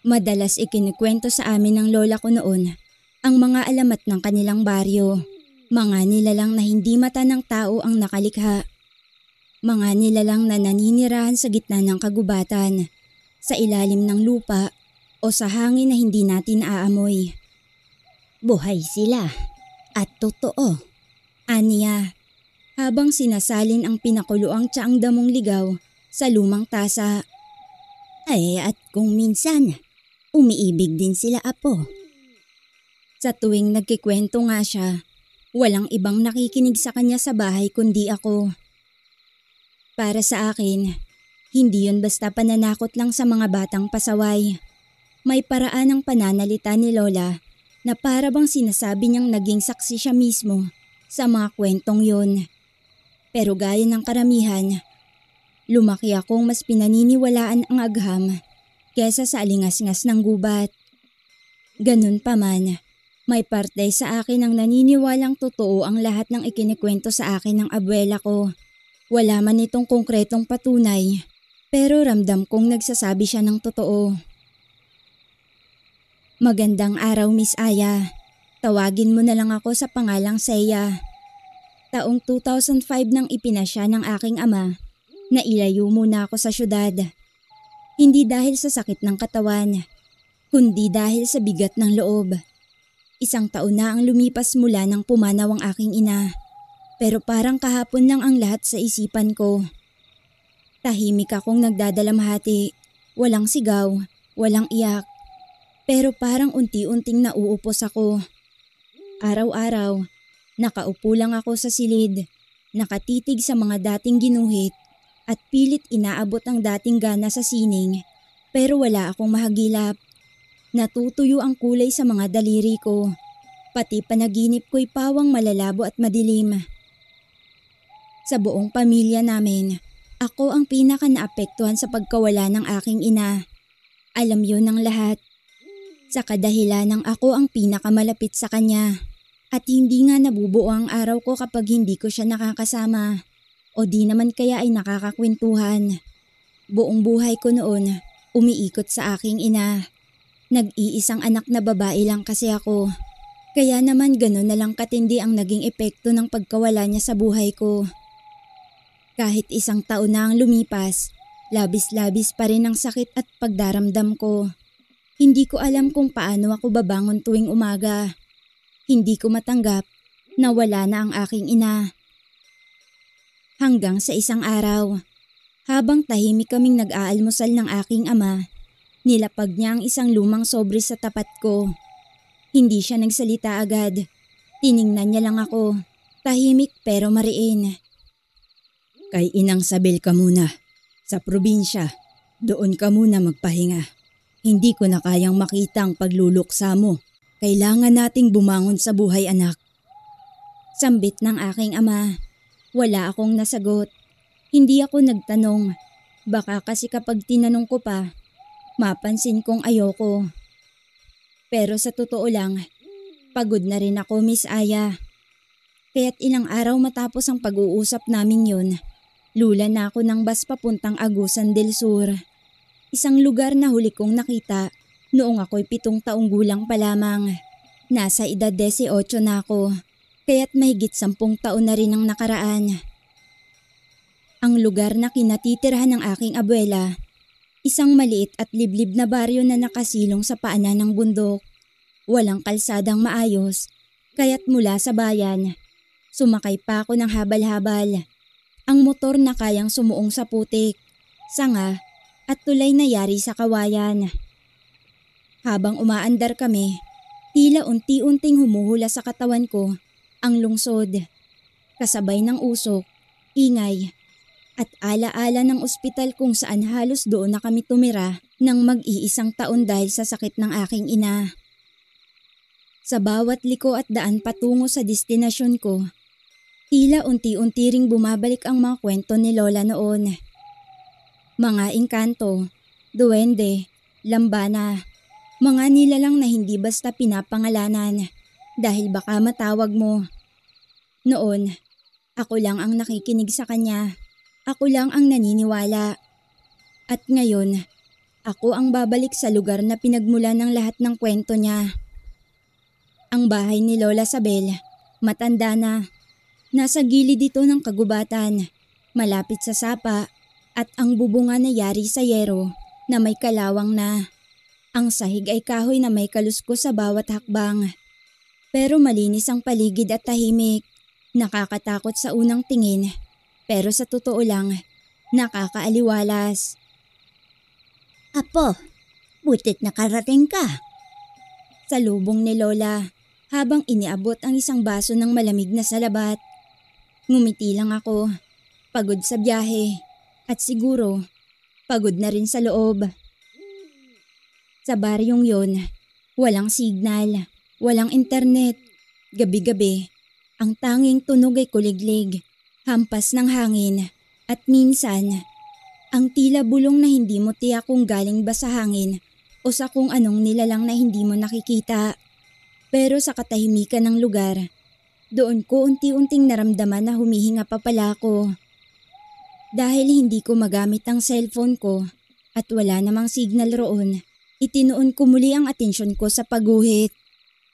Madalas ikinikwento sa amin ng lola ko noon ang mga alamat ng kanilang baryo. Mga nilalang na hindi mata ng tao ang nakalikha. Mga nilalang na naninirahan sa gitna ng kagubatan, sa ilalim ng lupa o sa hangin na hindi natin aamoy. Buhay sila at totoo, aniya, habang sinasalin ang pinakuluang tsaang damong ligaw sa lumang tasa. At kung minsan, umiibig din sila, apo. Sa tuwing nagkikwento nga siya, walang ibang nakikinig sa kanya sa bahay kundi ako. Para sa akin, hindi yun basta pananakot lang sa mga batang pasaway. May paraan ng pananalita ni Lola na para bang sinasabi niyang naging saksi siya mismo sa mga kwentong yun. Pero gaya ng karamihan, lumaki akong mas pinaniniwalaan ang agham kesa sa alingas-ngas ng gubat. Ganun pa man, may parte sa akin ang naniniwalang totoo ang lahat ng ikinikwento sa akin ng abuela ko. Wala man itong konkretong patunay, pero ramdam kong nagsasabi siya ng totoo. Magandang araw, Miss Aya. Tawagin mo na lang ako sa pangalang Seya. Taong 2005 nang ipinasya ng aking ama na ilayo muna ako sa syudad. Hindi dahil sa sakit ng katawan, kundi dahil sa bigat ng loob. 1 taon na ang lumipas mula nang pumanaw ang aking ina. Pero parang kahapon lang ang lahat sa isipan ko. Tahimik akong nagdadalamhati, walang sigaw, walang iyak. Pero parang unti-unting nauupos ako. Araw-araw, nakaupo lang ako sa silid, nakatitig sa mga dating ginuhit at pilit inaabot ang dating gana sa sining. Pero wala akong mahagilap. Natutuyo ang kulay sa mga daliri ko. Pati panaginip ko'y pawang malalabo at madilim. Sa buong pamilya namin, ako ang pinaka-naapektuhan sa pagkawala ng aking ina. Alam yun ng lahat. Sa kadahilan ng ako ang pinakamalapit sa kanya. At hindi nga nabubuo ang araw ko kapag hindi ko siya nakakasama. O di naman kaya ay nakakakwentuhan. Buong buhay ko noon, umiikot sa aking ina. Nag-iisang anak na babae lang kasi ako. Kaya naman gano'n na lang katindi ang naging epekto ng pagkawala niya sa buhay ko. Kahit 1 taon na ang lumipas, labis-labis pa rin ang sakit at pagdaramdam ko. Hindi ko alam kung paano ako babangon tuwing umaga. Hindi ko matanggap na wala na ang aking ina. Hanggang sa isang araw, habang tahimik kaming nag-aalmusal ng aking ama, nilapag niya ang isang lumang sobre sa tapat ko. Hindi siya nagsalita agad. Tiningnan niya lang ako. Tahimik pero mariin. Kay Inang Sabel ka muna. Sa probinsya, doon ka muna magpahinga. Hindi ko na kayang makita ang pagluluksa mo. Kailangan nating bumangon sa buhay, anak. Sambit ng aking ama. Wala akong nasagot. Hindi ako nagtanong. Baka kasi kapag tinanong ko pa, mapansin kong ayoko. Pero sa totoo lang, pagod na rin ako, Miss Aya. Kaya't ilang araw matapos ang pag-uusap namin yun, lula na ako ng bus papuntang Agusan del Sur. Isang lugar na huli kong nakita noong ako'y 7 taong gulang pa lamang. Nasa edad 18 na ako, kaya't mahigit 10 taon na rin ang nakaraan. Ang lugar na kinatitirahan ng aking abuela, isang maliit at liblib na baryo na nakasilong sa paanan ng bundok. Walang kalsadang maayos, kaya't mula sa bayan, sumakay pa ako ng habal-habal. Ang motor na kayang sumuong sa putik, sanga at tulay na yari sa kawayan. Habang umaandar kami, tila unti-unting humuhula sa katawan ko ang lungsod. Kasabay ng usok, ingay, at alaala ng ospital kung saan halos doon na kami tumira ng mag-iisang taon dahil sa sakit ng aking ina. Sa bawat liko at daan patungo sa destinasyon ko, tila unti-unti ring bumabalik ang mga kwento ni Lola noon. Mga engkanto, duwende, lambana, mga nilalang na hindi basta pinapangalanan dahil baka matawag mo. Noon, ako lang ang nakikinig sa kanya. Ako lang ang naniniwala. At ngayon, Ako ang babalik sa lugar na pinagmula ng lahat ng kwento niya. Ang bahay ni Lola Sabel, matanda na. Nasa gilid ito ng kagubatan, malapit sa sapa at ang bubungan na yari sa yero na may kalawang na. Ang sahig ay kahoy na may kaluskos sa bawat hakbang. Pero malinis ang paligid at tahimik. Nakakatakot sa unang tingin, pero sa totoo lang, nakakaaliwalas. Apo, butit nakarating ka. Salubong ni Lola habang iniabot ang isang baso ng malamig na salabat. Ngumiti lang ako, pagod sa biyahe at siguro pagod na rin sa loob. Sa baryong yon, walang signal, walang internet. Gabi-gabi, ang tanging tunog ay kuliglig, hampas ng hangin at minsan ang tila bulong na hindi mo tiyak kung galing ba sa hangin o sa kung anong nilalang na hindi mo nakikita. Pero sa katahimikan ng lugar, doon ko unti-unting naramdaman na humihinga pa pala ako. Dahil hindi ko magamit ang cellphone ko at wala namang signal roon, itinoon ko muli ang atensyon ko sa pagguhit.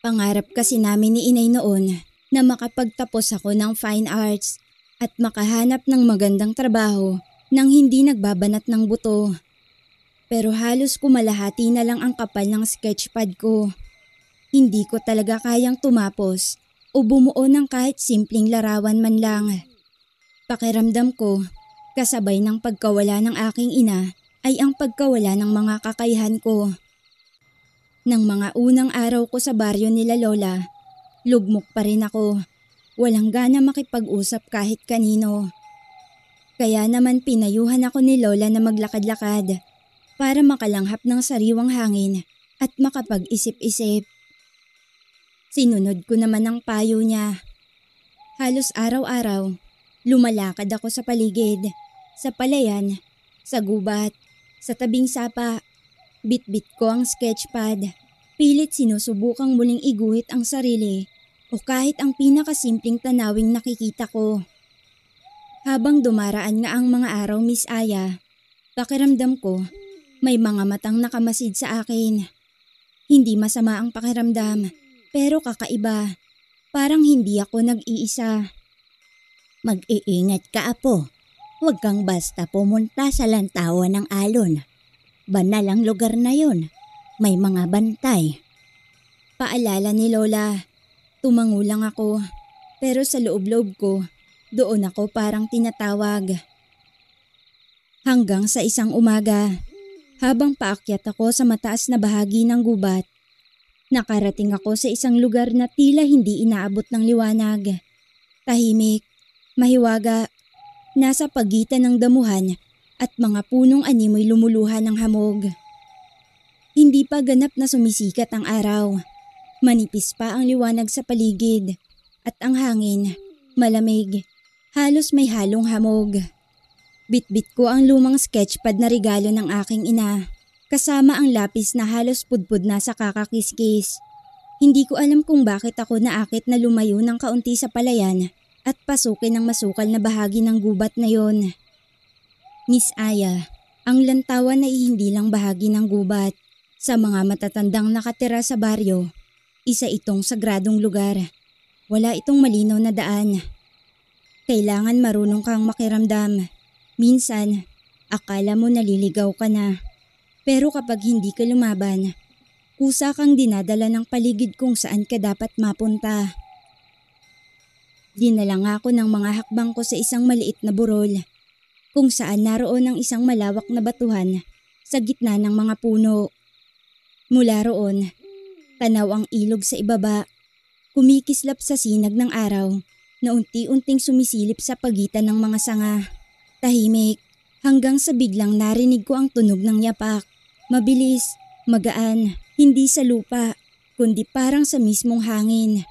Pangarap kasi namin ni Inay noon na makapagtapos ako ng fine arts at makahanap ng magandang trabaho nang hindi nagbabanat ng buto. Pero halos kumalahati na lang ang kapal ng sketchpad ko. Hindi ko talaga kayang tumapos o bumuo ng kahit simpleng larawan man lang. Pakiramdam ko, kasabay ng pagkawala ng aking ina ay ang pagkawala ng mga kakayahan ko. Nang mga unang araw ko sa baryo nila Lola, lugmok pa rin ako. Walang gana makipag-usap kahit kanino. Kaya naman pinayuhan ako ni Lola na maglakad-lakad para makalanghap ng sariwang hangin at makapag-isip-isip. Sinunod ko naman ang payo niya. Halos araw-araw, lumalakad ako sa paligid, sa palayan, sa gubat, sa tabing sapa. Bit-bit ko ang sketchpad. Pilit sinusubukang muling iguhit ang sarili o kahit ang pinakasimpleng tanawing nakikita ko. Habang dumaraan nga ang mga araw, Miss Aya, pakiramdam ko may mga matang nakamasid sa akin. Hindi masama ang pakiramdam, pero kakaiba. Parang hindi ako nag-iisa. Mag-iingat ka, Apo. Huwag kang basta pumunta sa lantawan ng alon. Banal ang lugar na yon. May mga bantay. Paalala ni Lola. Tumangulang ako, pero sa loob-loob ko, doon ako parang tinatawag. Hanggang sa isang umaga, habang paakyat ako sa mataas na bahagi ng gubat, nakarating ako sa isang lugar na tila hindi inaabot ng liwanag. Tahimik, mahiwaga, nasa pagitan ng damuhan at mga punong animoy lumuluhan ng hamog. Hindi pa ganap na sumisikat ang araw. Manipis pa ang liwanag sa paligid at ang hangin, malamig. Halos may halong hamog. Bit-bit ko ang lumang sketchpad na regalo ng aking ina, kasama ang lapis na halos pudpud na sa kakakiskis. Hindi ko alam kung bakit ako naakit na lumayo ng kaunti sa palayan at pasukin ang masukal na bahagi ng gubat na yon. Miss Aya, ang lantawan ay hindi lang bahagi ng gubat. Sa mga matatandang nakatira sa baryo, isa itong sagradong lugar. Wala itong malinaw na daan. Kailangan marunong kang makiramdam. Minsan, akala mo naliligaw ka na. Pero kapag hindi ka lumaban, kusa kang dinadala ng paligid kung saan ka dapat mapunta. Dinala nga ako ng mga hakbang ko sa isang maliit na burol, kung saan naroon ang isang malawak na batuhan sa gitna ng mga puno. Mula roon, tanaw ang ilog sa ibaba, kumikislap sa sinag ng araw na unti-unting sumisilip sa pagitan ng mga sanga. Tahimik hanggang sa biglang narinig ko ang tunog ng yapak. Mabilis, magaan, hindi sa lupa, kundi parang sa mismong hangin.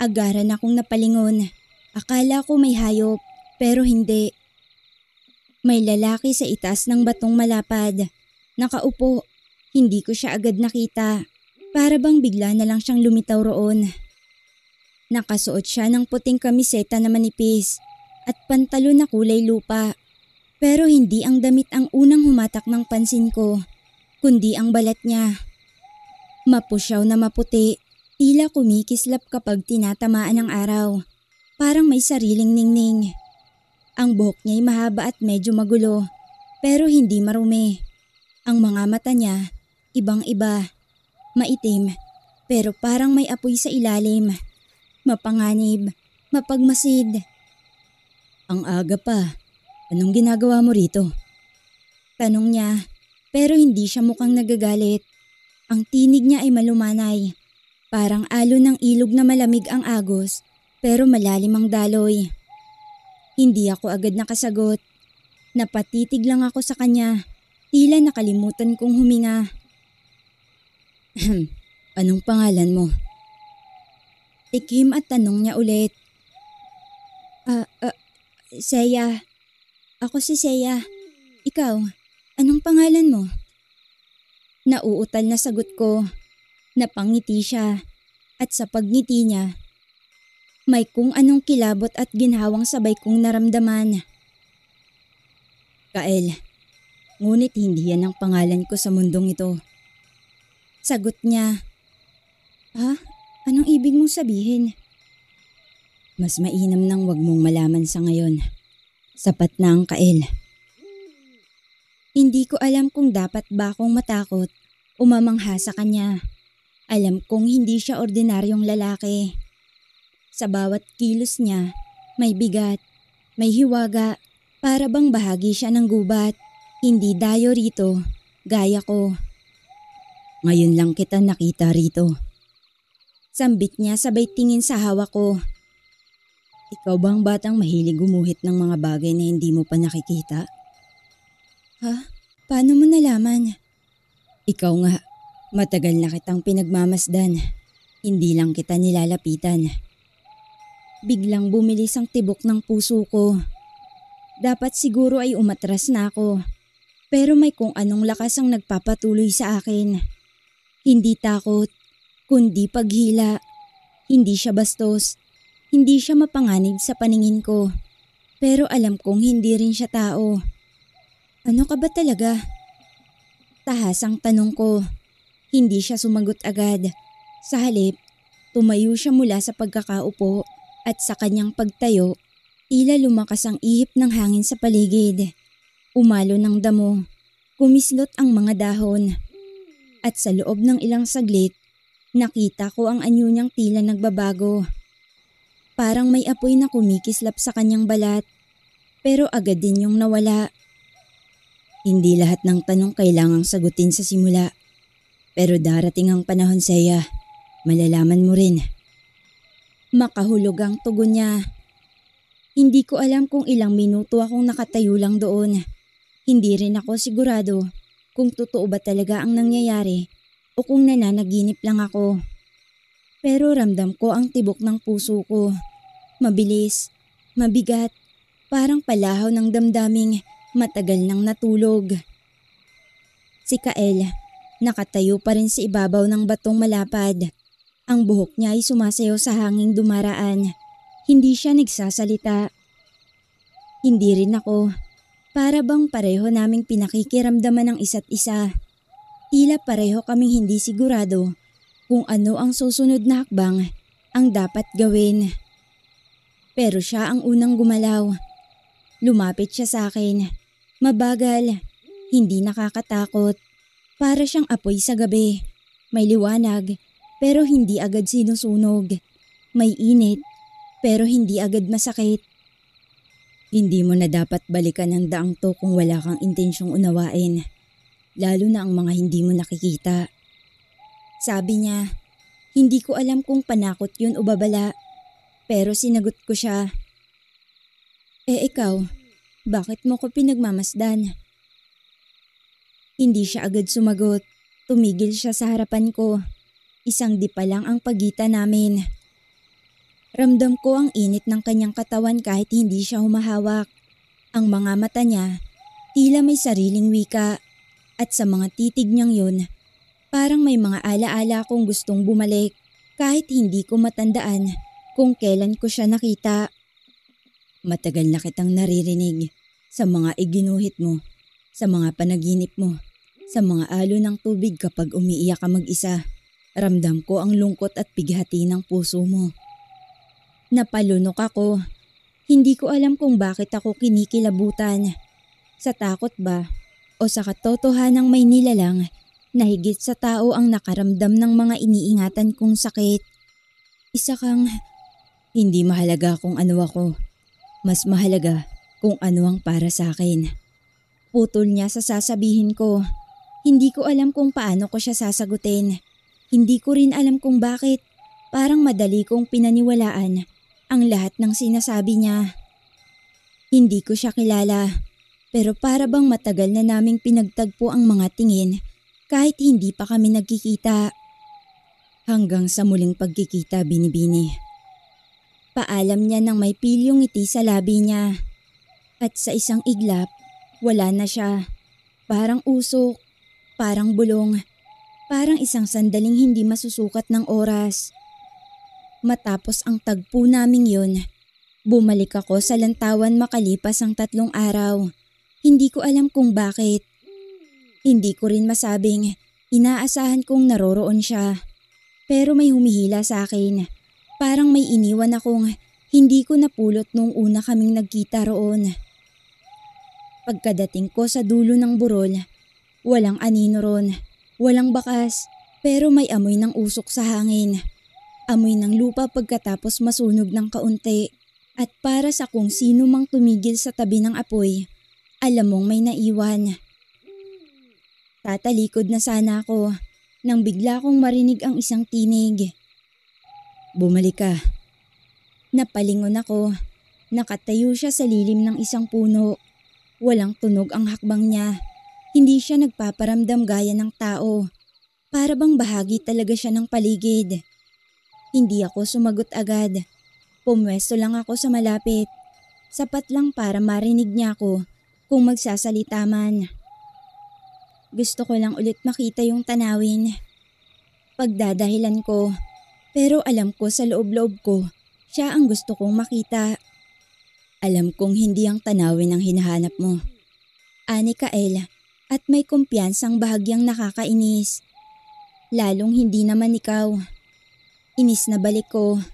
Agaran akong napalingon. Akala ko may hayop, pero hindi. May lalaki sa itaas ng batong malapad. Nakaupo, hindi ko siya agad nakita. Para bang bigla na lang siyang lumitaw roon. Nakasuot siya ng puting kamiseta na manipis at pantalon na kulay lupa. Pero hindi ang damit ang unang humatak ng pansin ko. kundi ang balat niya. Mapusyaw na maputi, tila kumikislap kapag tinatamaan ng araw. Parang may sariling ningning. Ang buhok niya'y mahaba at medyo magulo, pero hindi marumi. Ang mga mata niya, ibang-iba. Maitim, pero parang may apoy sa ilalim. Mapanganib, mapagmasid. Ang aga pa. Anong ginagawa mo rito? Tanong niya, pero hindi siya mukhang nagagalit. Ang tinig niya ay malumanay. Parang alon ng ilog na malamig ang agos, pero malalim ang daloy. Hindi ako agad nakasagot. Napatitig lang ako sa kanya. Tila nakalimutan kong huminga. Anong pangalan mo? Tikhim at tanong niya ulit. Seya. Ako si Seya. Ikaw, anong pangalan mo? Nauutal na sagot ko. Napangiti siya. At sa pagngiti niya, may kung anong kilabot at ginhawang sabay kong naramdaman. Kael. Ngunit hindi yan ang pangalan ko sa mundong ito. Sagot niya. Ha? Anong ibig mong sabihin? Mas mainam nang wag mong malaman sa ngayon. Sapat na ang Kael. Hindi ko alam kung dapat ba akong matakot o mamangha sa kanya. Alam kong hindi siya ordinaryong lalaki. Sa bawat kilos niya, may bigat, may hiwaga, para bang bahagi siya ng gubat. Hindi dayo rito, gaya ko. Ngayon lang kita nakita rito. Sambit niya sabay tingin sa hawak ko. Ikaw bang batang mahilig gumuhit ng mga bagay na hindi mo pa nakikita? Ha? Paano mo nalaman? Ikaw nga, matagal na kitang pinagmamasdan. Hindi lang kita nilalapitan. Biglang bumilis ang tibok ng puso ko. Dapat siguro ay umatras na ako. Pero may kung anong lakas ang nagpapatuloy sa akin. Hindi takot, kundi paghila. Hindi siya bastos. Hindi siya mapanganib sa paningin ko. Pero alam kong hindi rin siya tao. Ano ka ba talaga? Tahasang tanong ko. Hindi siya sumagot agad. Sa halip, tumayo siya mula sa pagkakaupo at sa kanyang pagtayo, tila lumakas ang ihip ng hangin sa paligid. Umalo ng damo, kumislot ang mga dahon. At sa loob ng ilang saglit, nakita ko ang anyo niyang tila nagbabago. Parang may apoy na kumikislap sa kanyang balat, pero agad din yung nawala. Hindi lahat ng tanong kailangang sagutin sa simula. Pero darating ang panahon, Seya. Malalaman mo rin. Makahulog ang tugon niya. Hindi ko alam kung ilang minuto akong nakatayo lang doon. Hindi rin ako sigurado kung totoo ba talaga ang nangyayari o kung nananaginip lang ako. Pero ramdam ko ang tibok ng puso ko. Mabilis, mabigat, parang palahaw ng damdaming matagal nang natulog. Si Kael, nakatayo pa rin sa ibabaw ng batong malapad. Ang buhok niya ay sumasayaw sa hanging dumaraan. Hindi siya nagsasalita. Hindi rin ako. Para bang pareho naming pinakikiramdaman ng isa't isa. Tila pareho kaming hindi sigurado kung ano ang susunod na hakbang ang dapat gawin. Pero siya ang unang gumalaw. Lumapit siya sa akin. Mabagal, hindi nakakatakot. Para siyang apoy sa gabi. May liwanag, pero hindi agad sinusunog. May init, pero hindi agad masakit. Hindi mo na dapat balikan ang daang to kung wala kang intensyong unawain. Lalo na ang mga hindi mo nakikita. Sabi niya, hindi ko alam kung panakot yun o babala. Pero sinagot ko siya. Ikaw, bakit mo ko pinagmamasdan? Hindi siya agad sumagot. Tumigil siya sa harapan ko. Isang dipa lang ang pagitan namin. Ramdam ko ang init ng kanyang katawan kahit hindi siya humahawak. Ang mga mata niya, tila may sariling wika. At sa mga titig niyang yun, parang may mga alaala akong gustong bumalik kahit hindi ko matandaan kung kailan ko siya nakita. Matagal na kitang naririnig sa mga iginuhit mo, sa mga panaginip mo, Sa mga alon ng tubig kapag umiiyak ka mag-isa, ramdam ko ang lungkot at bighati ng puso mo. Napalunok ako. Hindi ko alam kung bakit ako kinikilabutan. Sa takot ba o sa katotohanang may nilalang na higit sa tao ang nakaramdam ng mga iniingatan kong sakit. Isa kang hindi mahalaga kung ano ako. Mas mahalaga kung ano ang para sa akin. Putol niya sa sasabihin ko. Hindi ko alam kung paano ko siya sasagutin. Hindi ko rin alam kung bakit. Parang madali kong pinaniwalaan ang lahat ng sinasabi niya. Hindi ko siya kilala, pero para bang matagal na naming pinagtagpo ang mga tingin kahit hindi pa kami nagkikita. Hanggang sa muling pagkikita, Binibini. Paalam niya nang may pilyong ngiti sa labi niya. At sa isang iglap, wala na siya. Parang usok, parang bulong, parang isang sandaling hindi masusukat ng oras. Matapos ang tagpo naming yun, bumalik ako sa lantawan makalipas ang 3 araw. Hindi ko alam kung bakit. Hindi ko rin masabing inaasahan kong naroroon siya. Pero may humihila sa akin. Parang may iniwan akong hindi ko napulot nung una kaming nagkita roon. Pagkadating ko sa dulo ng burol, walang anino ron, walang bakas, pero may amoy ng usok sa hangin. Amoy ng lupa pagkatapos masunog ng kaunti. At para sa kung sino mang tumigil sa tabi ng apoy, alam mong may naiwan. Tatalikod na sana ako nang bigla kong marinig ang isang tinig. Bumalik ka. Napalingon ako. Nakatayo siya sa lilim ng isang puno. Walang tunog ang hakbang niya. Hindi siya nagpaparamdam gaya ng tao. Para bang bahagi talaga siya ng paligid. Hindi ako sumagot agad. Pumwesto lang ako sa malapit. Sapat lang para marinig niya ako kung magsasalita man. Gusto ko lang ulit makita yung tanawin. Pagdadahilan ko, pero alam ko sa loob-loob ko, siya ang gusto kong makita. Alam kong hindi ang tanawin ang hinahanap mo. Ani Kael, at may kumpiyansang bahagyang nakakainis. Lalong hindi naman ikaw. Inis na balik ko.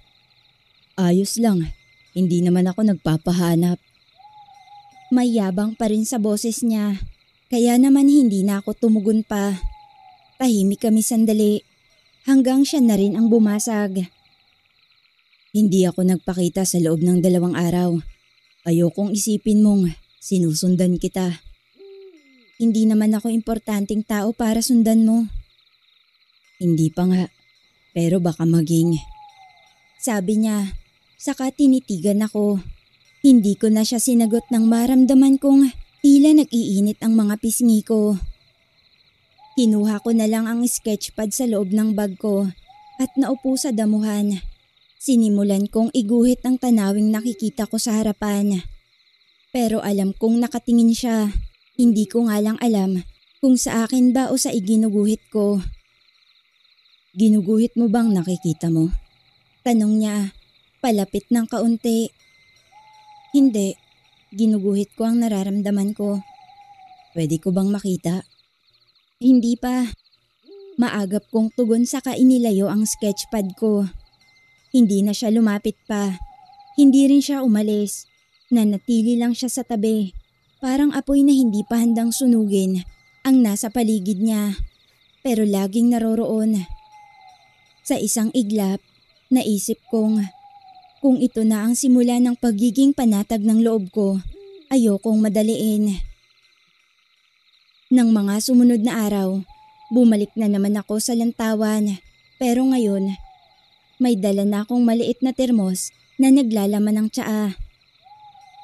Ayos lang, hindi naman ako nagpapahanap. May yabang pa rin sa boses niya. Kaya naman hindi na ako tumugon pa. Tahimik kami sandali hanggang siya na rin ang bumasag. Hindi ako nagpakita sa loob ng 2 araw. Ayokong isipin mong sinusundan kita. Hindi naman ako importanteng tao para sundan mo. Hindi pa nga, pero baka maging. Sabi niya, saka tinitigan ako. Hindi ko na siya sinagot nang maramdaman kong tila nag-iinit ang mga pisngi ko. Kinuha ko na lang ang sketchpad sa loob ng bag ko at naupo sa damuhan. Sinimulan kong iguhit ang tanawing nakikita ko sa harapan. Pero alam kong nakatingin siya. Hindi ko nga lang alam kung sa akin ba o sa iginuguhit ko. Ginuguhit mo bang nakikita mo? Tanong niya, palapit ng kaunti. Hindi. Ginuguhit ko ang nararamdaman ko. Pwede ko bang makita? Hindi pa. Maagap kong tugon saka inilayo ang sketchpad ko. Hindi na siya lumapit pa. Hindi rin siya umalis. Nanatili lang siya sa tabi. Parang apoy na hindi pa handang sunugin ang nasa paligid niya. Pero laging naroroon. Sa isang iglap, naisip kong kung ito na ang simula ng pagiging panatag ng loob ko, ayokong madaliin. Nang mga sumunod na araw, bumalik na naman ako sa lantawan. Pero ngayon, may dala na akong maliit na termos na naglalaman ng tsaa.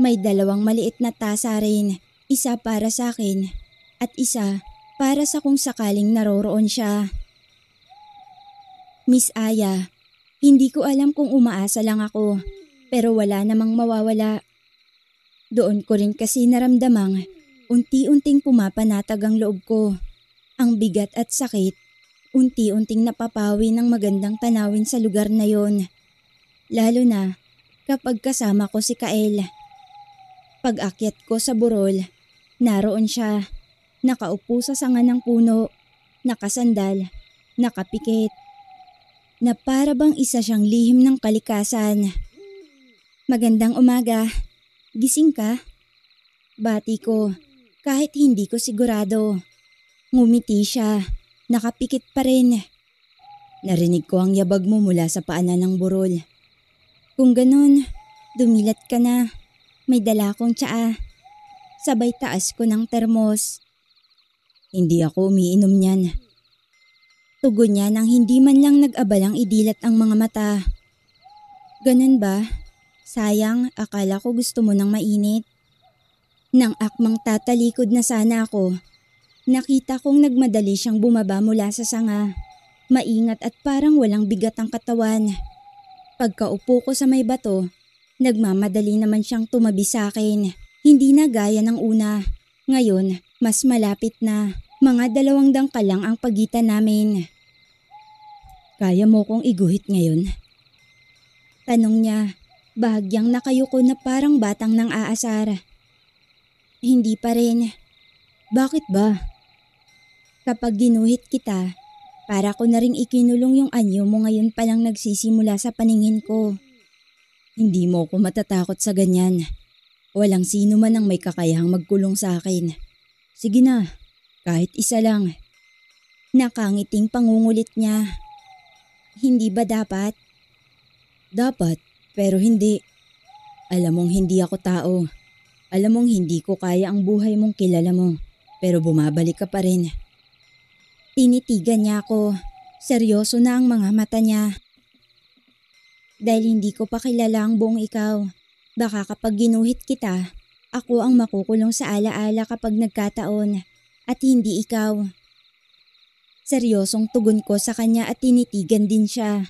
May 2 maliit na tasa rin, isa para sa akin at isa para sa kung sakaling naroroon siya. Miss Aya, hindi ko alam kung umaasa lang ako, pero wala namang mawawala. Doon ko rin kasi naramdamang unti-unting pumapanatag ang loob ko. Ang bigat at sakit, unti-unting napapawi ng magandang tanawin sa lugar na yon. Lalo na kapag kasama ko si Kael. Pag-akyat ko sa burol, naroon siya. nakaupo sa sanga ng puno, nakasandal, nakapikit, na para bang isa siyang lihim ng kalikasan. Magandang umaga, gising ka? Bati ko, kahit hindi ko sigurado. Ngumiti siya, nakapikit pa rin. Narinig ko ang yabag mo mula sa paanan ng burol. Kung ganun, dumilat ka na. May dala akong tsaa. Sabay taas ko ng termos. Hindi ako umiinom niyan. Tugon niya nang hindi man lang nag-abalang idilat ang mga mata. Ganun ba? Sayang, akala ko gusto mo ng mainit. Nang akmang tatalikod na sana ako, nakita kong nagmadali siyang bumaba mula sa sanga. Maingat at parang walang bigat ang katawan. Pagkaupo ko sa may bato, nagmamadali naman siyang tumabi sa akin. Hindi na gaya ng una. Ngayon, mas malapit na. Mga 2 dangkal lang ang pagitan namin. Kaya mo kong iguhit ngayon? Tanong niya, bahagyang nakayuko na parang batang nang aasar. Hindi pa rin. Bakit ba? Kapag ginuhit kita, para ko na ring ikinulong yung anyo mo ngayon palang nagsisimula sa paningin ko. Hindi mo ko matatakot sa ganyan. Walang sino man ang may kakayahang magkulong sa akin. Sige na, kahit isa lang. Nakangiting pangungulit niya. Hindi ba dapat? Dapat, pero hindi. Alam mong hindi ako tao. Alam mong hindi ko kaya ang buhay mong kilala mo, pero bumabalik ka pa rin. Tinitigan niya ako. Seryoso na ang mga mata niya. Dahil hindi ko pa kilala ang buong ikaw, baka kapag ginuhit kita, ako ang makukulong sa alaala kapag nagkataon at hindi ikaw. Seryosong tugon ko sa kanya at tinitigan din siya.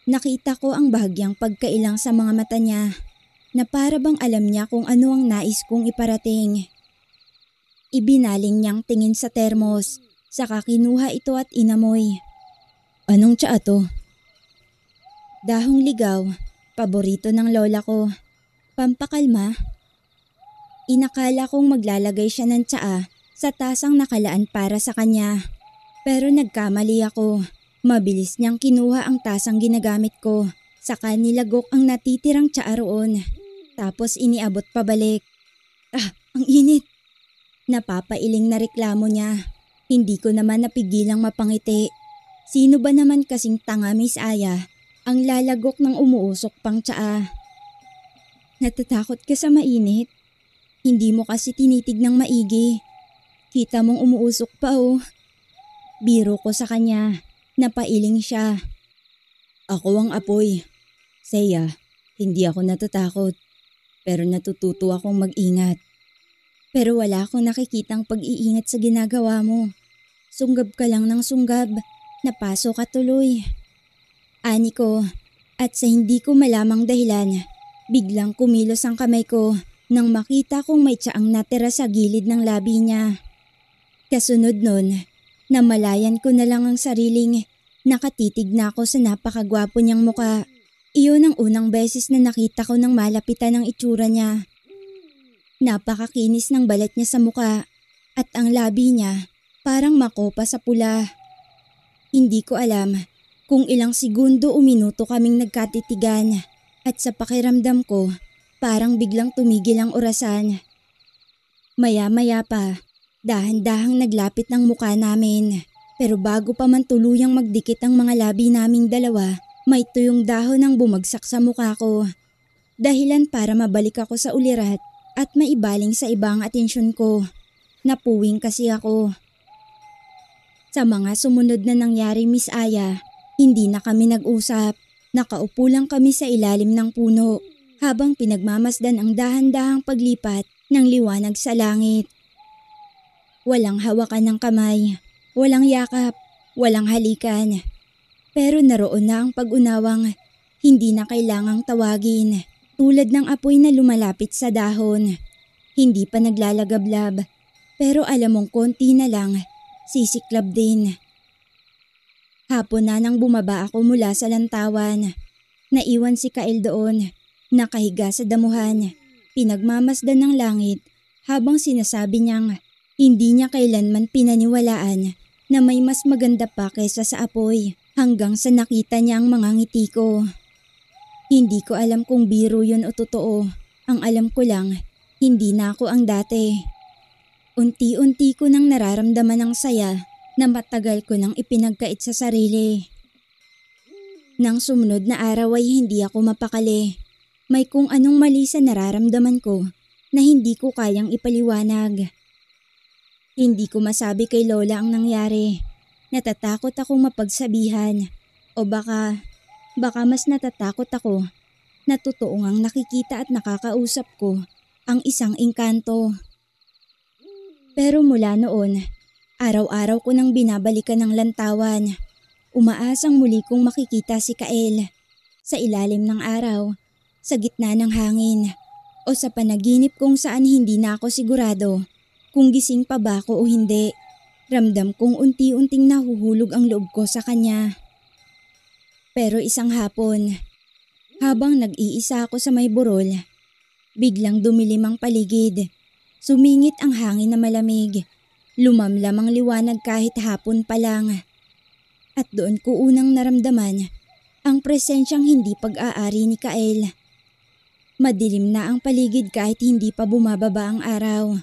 Nakita ko ang bahagyang pagkailang sa mga mata niya na para bang alam niya kung ano ang nais kong iparating. Ibinaling niyang tingin sa termos, saka kinuha ito at inamoy. Anong tsaa to? Dahong ligaw, paborito ng lola ko. Pampakalma. Inakala kong maglalagay siya ng tsaa sa tasang nakalaan para sa kanya. Pero nagkamali ako. Mabilis niyang kinuha ang tasang ginagamit ko. Saka nilagok ang natitirang tsaa roon. Tapos iniabot pabalik. Ang init! Napapailing na reklamo niya. Hindi ko naman napigilang mapangiti. Sino ba naman kasing tanga, Miss Aya, ang lalagok ng umuusok pang tsaa? Natatakot ka sa mainit? Hindi mo kasi tinitig ng maigi. Kita mong umuusok pa oh. Biro ko sa kanya. Napailing siya. Ako ang apoy. Seya, hindi ako natatakot. Pero natututo akong mag-ingat. Pero wala akong nakikitang pag-iingat sa ginagawa mo. Sunggab ka lang ng sunggab. Napaso ka tuloy. Ani ko, at sa hindi ko malamang dahilan, biglang kumilos ang kamay ko nang makita kong may tsaang natira sa gilid ng labi niya. Kasunod nun, namalayan ko na lang ang sariling nakatitig na ako sa napakagwapo niyang muka. Iyon ang unang beses na nakita ko ng malapitan ng itsura niya. Napakakinis ng balat niya sa muka at ang labi niya parang makopa sa pula. Hindi ko alam kung ilang segundo o minuto kaming nagkatitigan at sa pakiramdam ko parang biglang tumigil ang orasan. Maya-maya pa, dahan-dahang naglapit ng muka namin. Pero bago pa man tuluyang magdikit ang mga labi naming dalawa, may tuyong dahon ang bumagsak sa mukha ko. Dahilan para mabalik ako sa ulirat at maibaling sa ibang atensyon ko. Napuwing kasi ako. Sa mga sumunod na nangyari, Miss Aya, hindi na kami nag-usap. Nakaupo lang kami sa ilalim ng puno habang pinagmamasdan ang dahan-dahang paglipat ng liwanag sa langit. Walang hawakan ng kamay, walang yakap, walang halikan. Pero naroon na ang pag-unawang hindi na kailangang tawagin. Tulad ng apoy na lumalapit sa dahon. Hindi pa naglalagablab, pero alam mong konti na lang, sisiklab din. Hapon na nang bumaba ako mula sa lantawan. Naiwan si Kael doon, nakahiga sa damuhan, pinagmamasdan ng langit habang sinasabi niyang Hindi niya kailanman pinaniwalaan na may mas maganda pa kaysa sa apoy hanggang sa nakita niya ang mga ngiti ko. Hindi ko alam kung biro yun o totoo. Ang alam ko lang, hindi na ako ang dati. Unti-unti ko nang nararamdaman ang saya na matagal ko nang ipinagkait sa sarili. Nang sumunod na araw ay hindi ako mapakali. May kung anong mali sa nararamdaman ko na hindi ko kayang ipaliwanag. Hindi ko masabi kay Lola ang nangyari. Natatakot akong mapagsabihan. O baka mas natatakot ako na totoo ngang nakikita at nakakausap ko ang isang engkanto. Pero mula noon, araw-araw ko nang binabalikan ng lantawan. Umaasang muli kong makikita si Kael sa ilalim ng araw, sa gitna ng hangin, o sa panaginip kung saan hindi na ako sigurado kung gising pa ba ako o hindi. Ramdam kong unti-unting nahuhulog ang loob ko sa kanya. Pero isang hapon, habang nag-iisa ako sa may burol, biglang dumilim ang paligid. Sumingit ang hangin na malamig. Lumamlam ang liwanag kahit hapon pa lang. At doon ko unang naramdaman ang presensyang hindi pag-aari ni Kael. Madilim na ang paligid kahit hindi pa bumababa ang araw.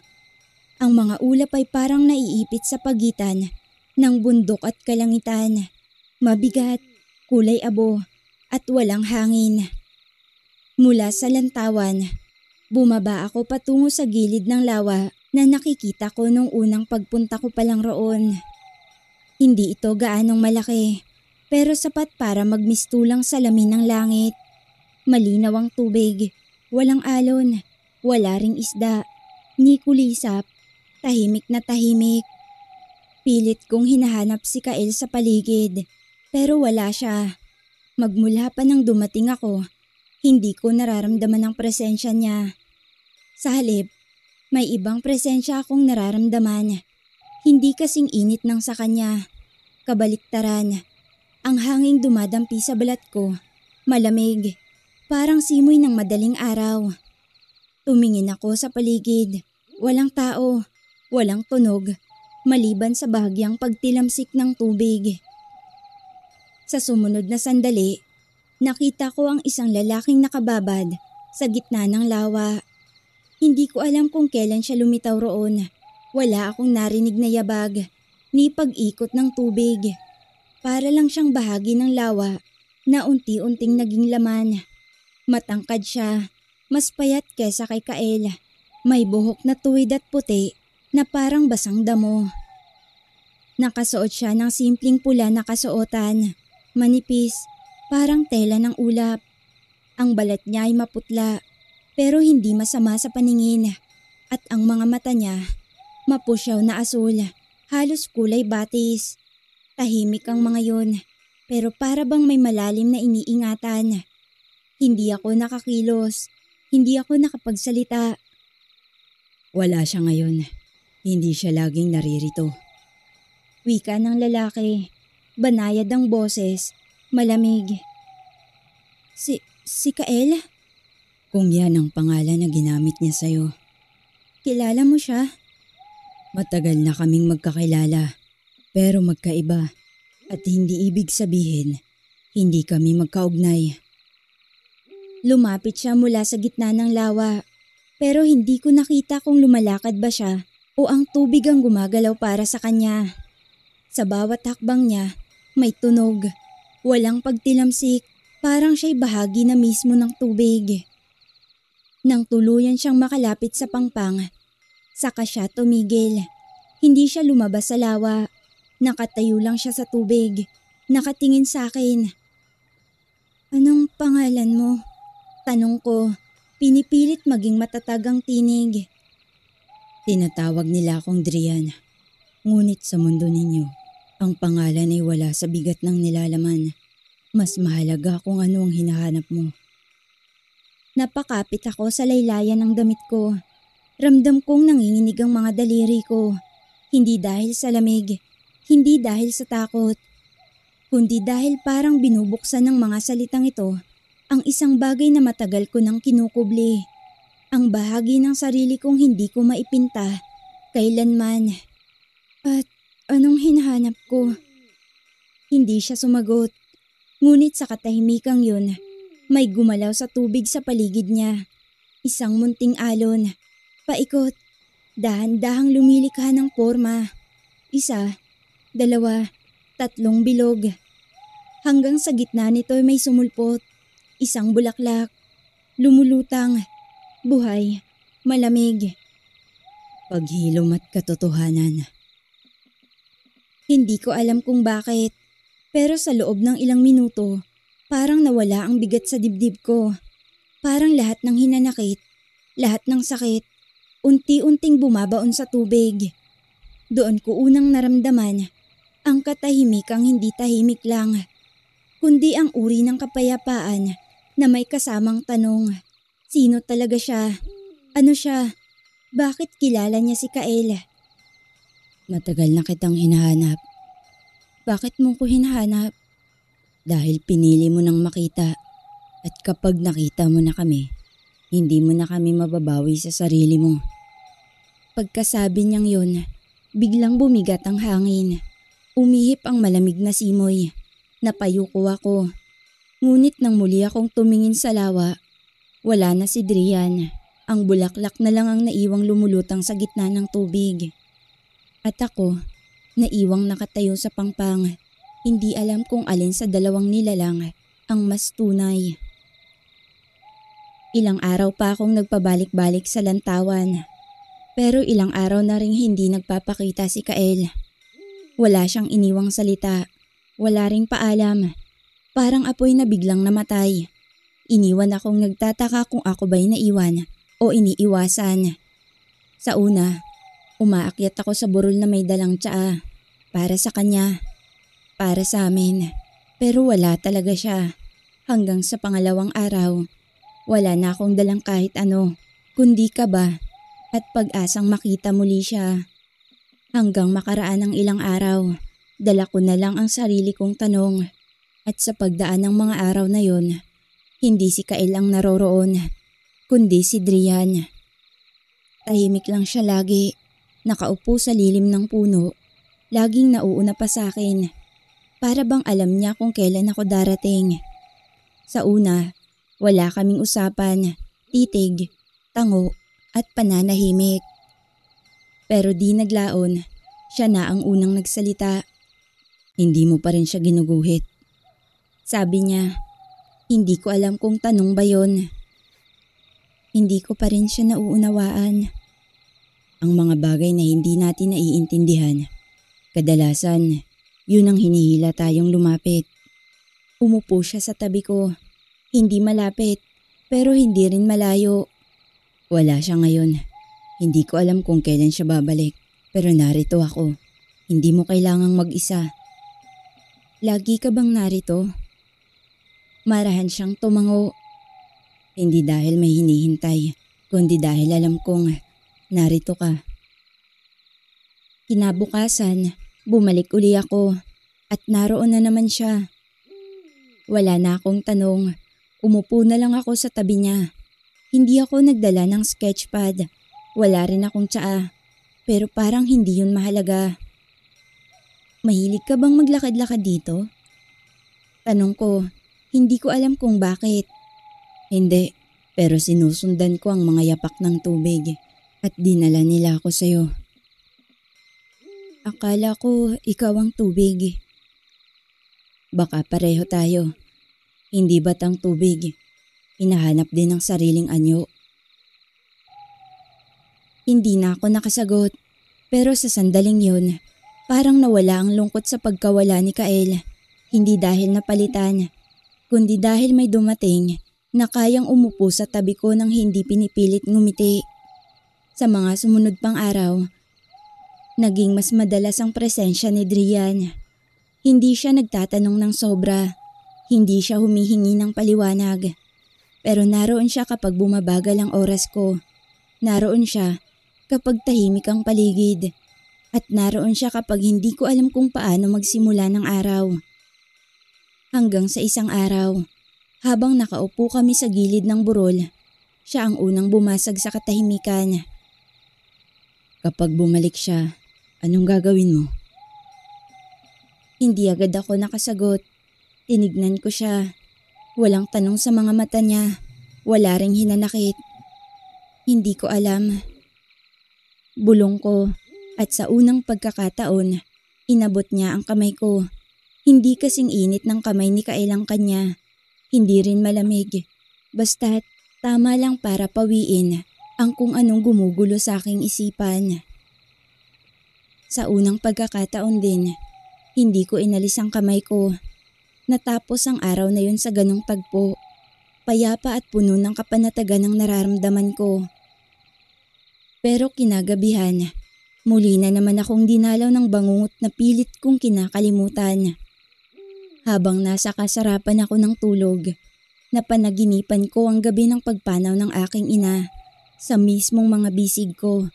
Ang mga ulap ay parang naiipit sa pagitan ng bundok at kalangitan. Mabigat, kulay abo, at walang hangin. Mula sa lantawan, bumaba ako patungo sa gilid ng lawa na nakikita ko nung unang pagpunta ko palang roon. Hindi ito gaanong malaki, pero sapat para magmistulang salamin ng langit. Malinaw ang tubig, walang alon, wala ring isda, ni kulisap, tahimik na tahimik. Pilit kong hinahanap si Kael sa paligid, pero wala siya. Magmula pa nang dumating ako, hindi ko nararamdaman ang presensya niya. Sa halip, may ibang presensya akong nararamdaman. Hindi kasing init ng sa kanya. Kabaliktaran, ang hanging dumadampi sa balat ko, malamig, parang simoy ng madaling araw. Tumingin ako sa paligid, walang tao, walang tunog, maliban sa bahagyang pagtilamsik ng tubig. Sa sumunod na sandali, nakita ko ang isang lalaking nakababad sa gitna ng lawa. Hindi ko alam kung kailan siya lumitaw roon. Wala akong narinig na yabag, ni pag-ikot ng tubig. Para lang siyang bahagi ng lawa na unti-unting naging laman. Matangkad siya, mas payat kesa kay Kael. May buhok na tuwid at puti na parang basang damo. Nakasuot siya ng simpleng pula na kasuotan, manipis, parang tela ng ulap. Ang balat niya ay maputla, pero hindi masama sa paningin. At ang mga mata niya, mapusyaw na asul, halos kulay batis. Tahimik ang mga yon, pero para bang may malalim na iniingatan. Hindi ako nakakilos, hindi ako nakapagsalita. Wala siya ngayon. Hindi siya laging naririto. Wika ng lalaki, banayad ang boses, malamig. Si Kael? Kung yan ang pangalan na ginamit niya sa'yo. Kilala mo siya? Matagal na kaming magkakilala, pero magkaiba. At hindi ibig sabihin, hindi kami magkaugnay. Lumapit siya mula sa gitna ng lawa, pero hindi ko nakita kung lumalakad ba siya o ang tubig ang gumagalaw para sa kanya. Sa bawat hakbang niya, may tunog. Walang pagtilamsik, parang siya'y bahagi na mismo ng tubig. Nang tuluyan siyang makalapit sa pangpang, saka siya tumigil. Hindi siya lumabas sa lawa. Nakatayo lang siya sa tubig. Nakatingin sa akin. Anong pangalan mo? Tanong ko. Pinipilit maging matatag ang tinig. Tinatawag nila akong Drian. Ngunit sa mundo ninyo, ang pangalan ay wala sa bigat ng nilalaman. Mas mahalaga kung ano ang hinahanap mo. Napakapit ako sa laylayan ng damit ko. Ramdam kong nanginginig ang mga daliri ko. Hindi dahil sa lamig, hindi dahil sa takot, kundi dahil parang binubuksan ng mga salitang ito ang isang bagay na matagal ko nang kinukubli. Ang bahagi ng sarili kong hindi ko maipinta Kailanman. At anong hinahanap ko? Hindi siya sumagot. Ngunit sa katahimikang yun, may gumalaw sa tubig sa paligid niya. Isang munting alon. Paikot. Dahan-dahang lumilikha ng forma. 1, 2, 3 bilog. Hanggang sa gitna nito may sumulpot. Isang bulaklak. Lumulutang. Buhay. Malamig. Paghilom at katotohanan. Hindi ko alam kung bakit. Pero sa loob ng ilang minuto, parang nawala ang bigat sa dibdib ko. Parang lahat ng hinanakit, lahat ng sakit, unti-unting bumabaon sa tubig. Doon ko unang naramdaman ang katahimikang hindi tahimik lang, kundi ang uri ng kapayapaan na may kasamang tanong. Sino talaga siya? Ano siya? Bakit kilala niya si Kael? Matagal na kitang hinahanap. Bakit mo ko hinahanap? Dahil pinili mo nang makita. At kapag nakita mo na kami, hindi mo na kami mababawi sa sarili mo. Pagkasabi niyang yun, biglang bumigat ang hangin. Umihip ang malamig na simoy. Napayuko ako. Ngunit nang muli akong tumingin sa lawa, wala na si Drian. Ang bulaklak na lang ang naiwang lumulutang sa gitna ng tubig. At ako, naiwang nakatayo sa pangpang. Hindi alam kung alin sa dalawang nilalang ang mas tunay. Ilang araw pa akong nagpabalik-balik sa lantawan. Pero ilang araw na ring hindi nagpapakita si Kael. Wala siyang iniwang salita. Wala ring paalam. Parang apoy na biglang namatay. Iniwan akong nagtataka kung ako ba'y naiwan o iniiwasan. Sa una, umaakyat ako sa burol na may dalang tsaa. Para sa kanya. Para sa amin. Pero wala talaga siya. Hanggang sa pangalawang araw, wala na akong dalang kahit ano, kundi kaba at pag-asang makita muli siya. Hanggang makaraan ng ilang araw, dala ko na lang ang sarili kong tanong. At sa pagdaan ng mga araw na yon, hindi si Kael ang naroroon, kundi si Drian. Tahimik lang siya lagi, nakaupo sa lilim ng puno. Laging nauuna pa sa akin. Para bang alam niya kung kailan ako darating. Sa una, wala kaming usapan, titig, tango at pananahimik. Pero di naglaon, siya na ang unang nagsalita. Hindi mo pa rin siya ginuguhit. Sabi niya, hindi ko alam kung tanong ba yon. Hindi ko pa rin siya nauunawaan. Ang mga bagay na hindi natin naiintindihan, kadalasan, yun ang hinihila tayong lumapit. Umupo siya sa tabi ko. Hindi malapit, pero hindi rin malayo. Wala siya ngayon. Hindi ko alam kung kailan siya babalik. Pero narito ako. Hindi mo kailangang mag-isa. Lagi ka bang narito? Marahan siyang tumango. Hindi dahil may hinihintay, kundi dahil alam kong narito ka. Kinabukasan, bumalik uli ako at naroon na naman siya. Wala na akong tanong. Umupo na lang ako sa tabi niya. Hindi ako nagdala ng sketchpad. Wala rin akong tsaa. Pero parang hindi yun mahalaga. Mahilig ka bang maglakad-lakad dito? Tanong ko, hindi ko alam kung bakit. Hindi, pero sinusundan ko ang mga yapak ng tubig at dinala nila ako sa'yo. Akala ko ikaw ang tubig. Baka pareho tayo. Hindi ba't ang tubig? Hinahanap din ang sariling anyo. Hindi na ako nakasagot. Pero sa sandaling yun, parang nawala ang lungkot sa pagkawala ni Kael. Hindi dahil napalitan, kundi dahil may dumating na kayang umupo sa tabi ko nang hindi pinipilit ngumiti. Sa mga sumunod pang araw, naging mas madalas ang presensya ni Drian. Hindi siya nagtatanong ng sobra. Hindi siya humihingi ng paliwanag. Pero naroon siya kapag bumabagal ang oras ko. Naroon siya kapag tahimik ang paligid. At naroon siya kapag hindi ko alam kung paano magsimula ng araw. Hanggang sa isang araw, habang nakaupo kami sa gilid ng burol, siya ang unang bumasag sa katahimikan. Kapag bumalik siya, anong gagawin mo? Hindi agad ako nakasagot. Tinignan ko siya. Walang tanong sa mga mata niya. Wala ring hinanakit. Hindi ko alam. Bulong ko at sa unang pagkakataon, inabot niya ang kamay ko. Hindi kasing init ng kamay ni Kael ang kanya. Hindi rin malamig. Basta't tama lang para pawiin ang kung anong gumugulo sa aking isipan. Sa unang pagkakataon din, hindi ko inalis ang kamay ko. Natapos ang araw na yun sa ganong tagpo. Payapa at puno ng kapanatagan ang nararamdaman ko. Pero kinagabihan, muli na naman akong dinalaw ng bangungot na pilit kong kinakalimutan. Habang nasa kasarapan ako ng tulog, napanaginipan ko ang gabi ng pagpanaw ng aking ina sa mismong mga bisig ko.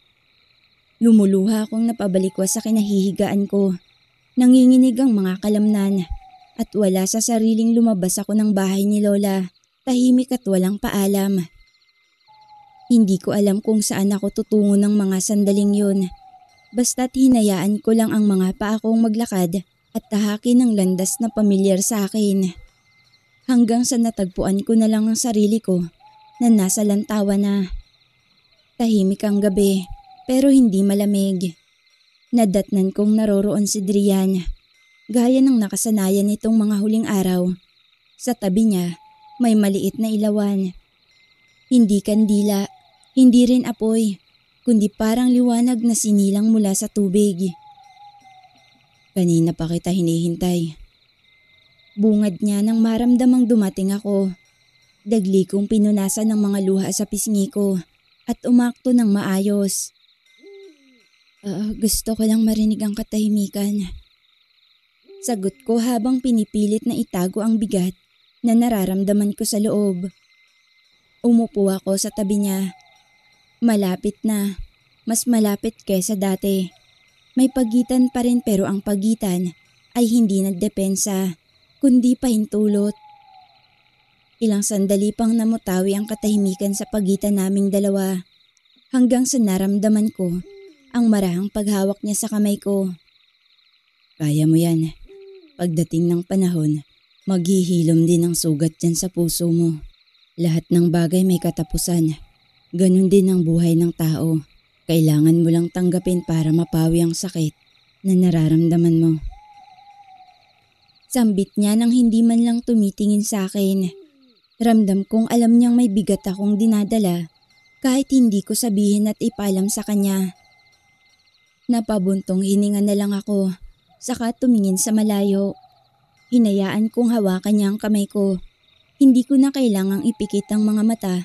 Lumuluha akong napabalikwas sa kinahihigaan ko. Nanginginig ang mga kalamnan at wala sa sariling lumabas ako ng bahay ni Lola, tahimik at walang paalam. Hindi ko alam kung saan ako tutungo ng mga sandaling yun. Basta't hinayaan ko lang ang mga paa kong maglakad at tahakin ng landas na pamilyar sa akin. Hanggang sa natagpuan ko na lang ang sarili ko na nasa lantawan na. Tahimik ang gabi pero hindi malamig. Nadatnan kong naroroon si Drian. Gaya ng nakasanayan nitong mga huling araw. Sa tabi niya, may maliit na ilawan. Hindi kandila, hindi rin apoy, kundi parang liwanag na sinilang mula sa tubig. Kanina pa kita hinihintay. Bungad niya nang maramdamang dumating ako. Dagli kong pinunasan ng mga luha sa pisngi ko at umakto ng maayos. Gusto ko lang marinig ang katahimikan. Sagot ko habang pinipilit na itago ang bigat na nararamdaman ko sa loob. Umupo ako sa tabi niya. Malapit na, mas malapit kesa dati. May pagitan pa rin pero ang pagitan ay hindi nagdepensa, kundi pahintulot. Ilang sandali pang namutawi ang katahimikan sa pagitan naming dalawa hanggang sa naramdaman ko ang marahang paghawak niya sa kamay ko. Kaya mo yan. Pagdating ng panahon, maghihilom din ang sugat dyan sa puso mo. Lahat ng bagay may katapusan. Ganun din ang buhay ng tao. Kailangan mo lang tanggapin para mapawi ang sakit na nararamdaman mo. Sambit niya nang hindi man lang tumitingin sa akin. Ramdam kong alam niyang may bigat akong dinadala kahit hindi ko sabihin at ipalam sa kanya. Napabuntong hininga na lang ako, saka tumingin sa malayo. Hinayaan kong hawakan niya ang kamay ko. Hindi ko na kailangang ipikit ang mga mata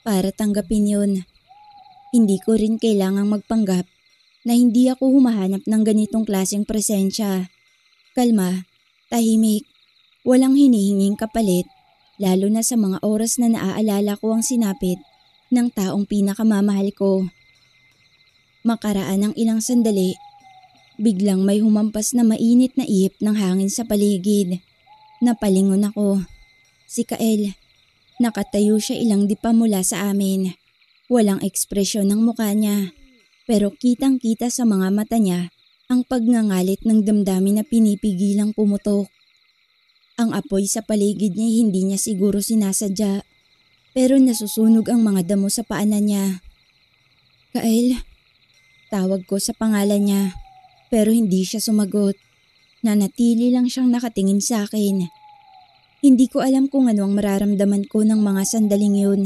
para tanggapin yun. Hindi ko rin kailangang magpanggap na hindi ako humahanap ng ganitong klaseng presensya. Kalma, tahimik, walang hinihinging kapalit, lalo na sa mga oras na naaalala ko ang sinapit ng taong pinakamamahal ko. Makaraan ng ilang sandali, biglang may humampas na mainit na ihip ng hangin sa paligid. Napalingon ako. Si Kael. Nakatayo siya ilang dipa mula sa amin. Walang ekspresyon ng mukha niya. Pero kitang-kita sa mga mata niya ang pagngangalit ng damdamin na pinipigilang pumutok. Ang apoy sa paligid niya hindi niya siguro sinasadya. Pero nasusunog ang mga damo sa paanan niya. Kael. Tawag ko sa pangalan niya. Pero hindi siya sumagot. Nanatili lang siyang nakatingin sa akin. Hindi ko alam kung ano ang mararamdaman ko ng mga sandaling yun.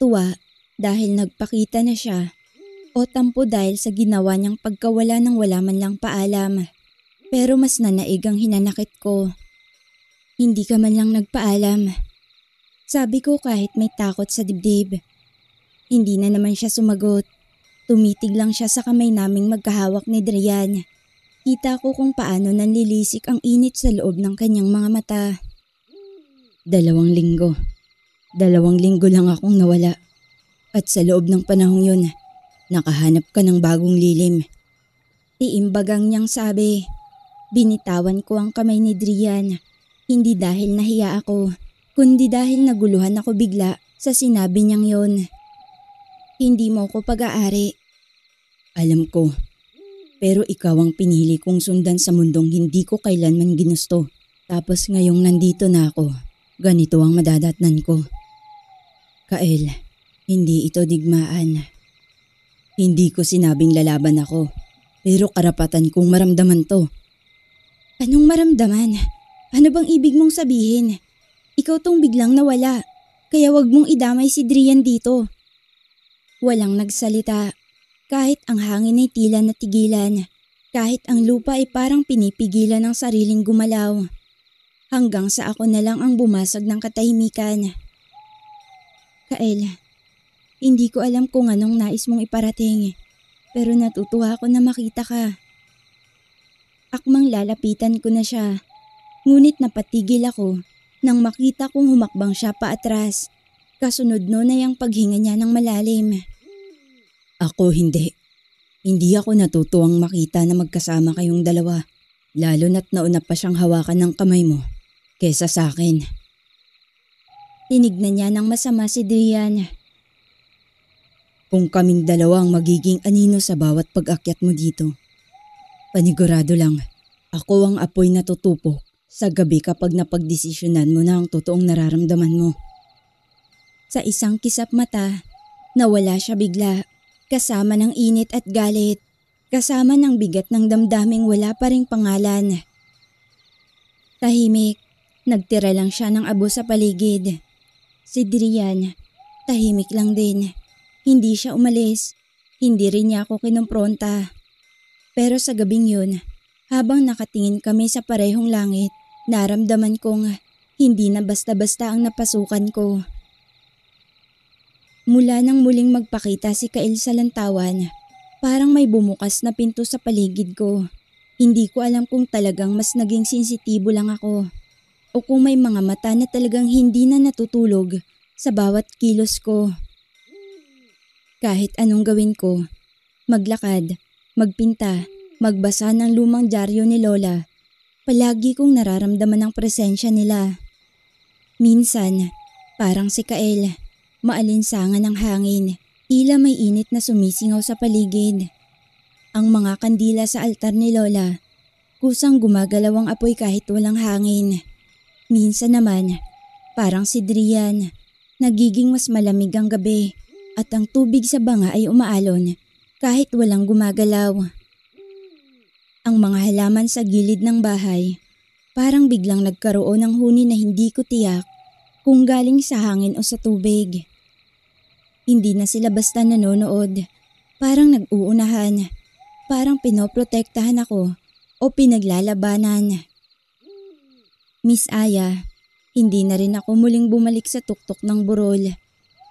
Tuwa dahil nagpakita na siya. O tampo dahil sa ginawa niyang pagkawala ng wala man lang paalam. Pero mas nanaig ang hinanakit ko. Hindi ka man lang nagpaalam. Sabi ko kahit may takot sa dibdib. Hindi na naman siya sumagot. Tumitig lang siya sa kamay naming magkahawak ni Drian. Kita ko kung paano nanlilisik ang init sa loob ng kanyang mga mata. 2 linggo. 2 linggo lang akong nawala. At sa loob ng panahong yun, nakahanap ka ng bagong lilim. Tiimbagang niyang sabi. Binitawan ko ang kamay ni Drian. Hindi dahil nahiya ako, kundi dahil naguluhan ako bigla sa sinabi niyang yon. Hindi mo ko pag-aari. Alam ko, pero ikaw ang pinili kong sundan sa mundong hindi ko kailanman ginusto. Tapos ngayong nandito na ako, ganito ang madadatnan ko. Kael, hindi ito digmaan. Hindi ko sinabing lalaban ako, pero karapatan kong maramdaman to. Anong maramdaman? Ano bang ibig mong sabihin? Ikaw tong biglang nawala, kaya wag mong idamay si Drian dito. Walang nagsalita, kahit ang hangin ay tila natigilan, kahit ang lupa ay parang pinipigilan ng sariling gumalaw. Hanggang sa ako na lang ang bumasag ng katahimikan. Kael, hindi ko alam kung anong nais mong iparating, pero natutuwa ako na makita ka. Akmang lalapitan ko na siya, ngunit napatigil ako nang makita kong humakbang siya paatras. Kasunod nun ay ang paghinga niya ng malalim. Ako hindi. Hindi ako natutuwang makita na magkasama kayong dalawa, lalo na't nauna pa siyang hawakan ng kamay mo kesa sa akin. Tinignan niya ng masama si Drian. Kung kaming dalawa ang magiging anino sa bawat pag-akyat mo dito, panigurado lang, ako ang apoy na tutupok sa gabi kapag napagdesisyonan mo na ang totoong nararamdaman mo. Sa isang kisap mata, nawala siya bigla, kasama ng init at galit, kasama ng bigat ng damdaming wala pa ring pangalan. Tahimik, nagtira lang siya ng abo sa paligid. Si Drian, tahimik lang din. Hindi siya umalis, hindi rin niya ako kinumpronta. Pero sa gabing yun, habang nakatingin kami sa parehong langit, naramdaman kong hindi na basta-basta ang napasukan ko. Mula nang muling magpakita si Kael sa lantawan, parang may bumukas na pinto sa paligid ko. Hindi ko alam kung talagang mas naging sensitibo lang ako o kung may mga mata na talagang hindi na natutulog sa bawat kilos ko. Kahit anong gawin ko, maglakad, magpinta, magbasa ng lumang dyaryo ni Lola, palagi kong nararamdaman ang presensya nila. Minsan, parang si Kael, maalinsangan ng hangin, tila may init na sumisingaw sa paligid. Ang mga kandila sa altar ni Lola, kusang gumagalaw ang apoy kahit walang hangin. Minsan naman, parang si Drian, nagiging mas malamig ang gabi at ang tubig sa banga ay umaalon kahit walang gumagalaw. Ang mga halaman sa gilid ng bahay, parang biglang nagkaroon ng huni na hindi ko tiyak kung galing sa hangin o sa tubig. Hindi na sila basta nanonood, parang nag-uunahan, parang pinoprotektahan ako o pinaglalabanan. Miss Aya, hindi na rin ako muling bumalik sa tuktok ng burol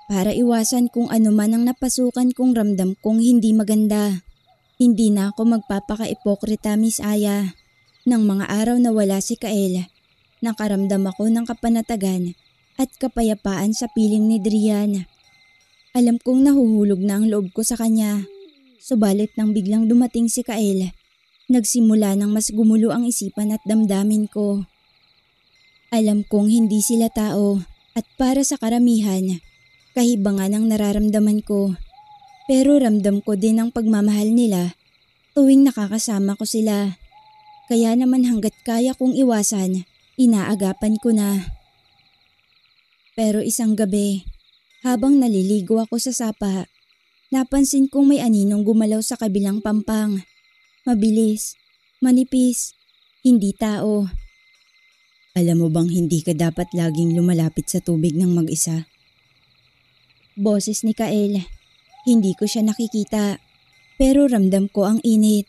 para iwasan kung ano man ang napasukan kong ramdam kong hindi maganda. Hindi na ako magpapaka-ipokrita, Miss Aya. Nang mga araw na wala si Kael, nakaramdam ako ng kapanatagan at kapayapaan sa piling ni Drian. Alam kong nahuhulog na ang loob ko sa kanya. Subalit nang biglang dumating si Kael, nagsimula ng mas gumulo ang isipan at damdamin ko. Alam kong hindi sila tao at para sa karamihan, kahibangan ang nararamdaman ko. Pero ramdam ko din ang pagmamahal nila tuwing nakakasama ko sila. Kaya naman hanggat kaya kong iwasan, inaagapan ko na. Pero isang gabi, habang naliligo ako sa sapa, napansin kong may aninong gumalaw sa kabilang pampang. Mabilis, manipis, hindi tao. Alam mo bang hindi ka dapat laging lumalapit sa tubig ng mag-isa? Boses ni Kael. Hindi ko siya nakikita, pero ramdam ko ang init.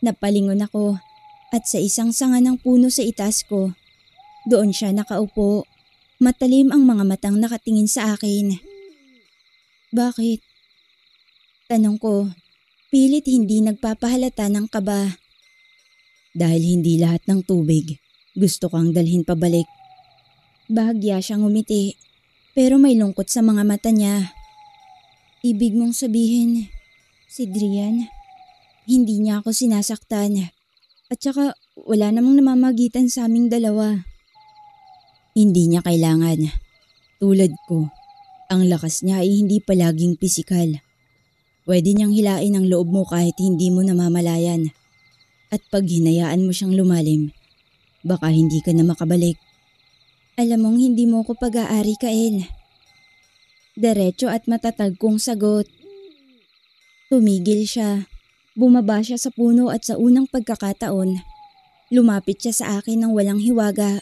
Napalingon ako at sa isang sanga ng puno sa itaas ko, doon siya nakaupo. Matalim ang mga matang nakatingin sa akin. Bakit? Tanong ko, pilit hindi nagpapahalata ng kaba. Dahil hindi lahat ng tubig gusto kang dalhin pabalik. Bahagya siyang ngumiti, pero may lungkot sa mga mata niya. Ibig mong sabihin, si Drian, hindi niya ako sinasaktan. At saka wala namang namamagitan sa aming dalawa. Hindi niya kailangan. Tulad ko, ang lakas niya ay hindi palaging pisikal. Pwede niyang hilain ang loob mo kahit hindi mo namamalayan. At pag hinayaan mo siyang lumalim, baka hindi ka na makabalik. Alam mong hindi mo ko pag-aari, Kael. Diretso at matatag kong sagot. Tumigil siya. Bumaba siya sa puno at sa unang pagkakataon, lumapit siya sa akin ng walang hiwaga.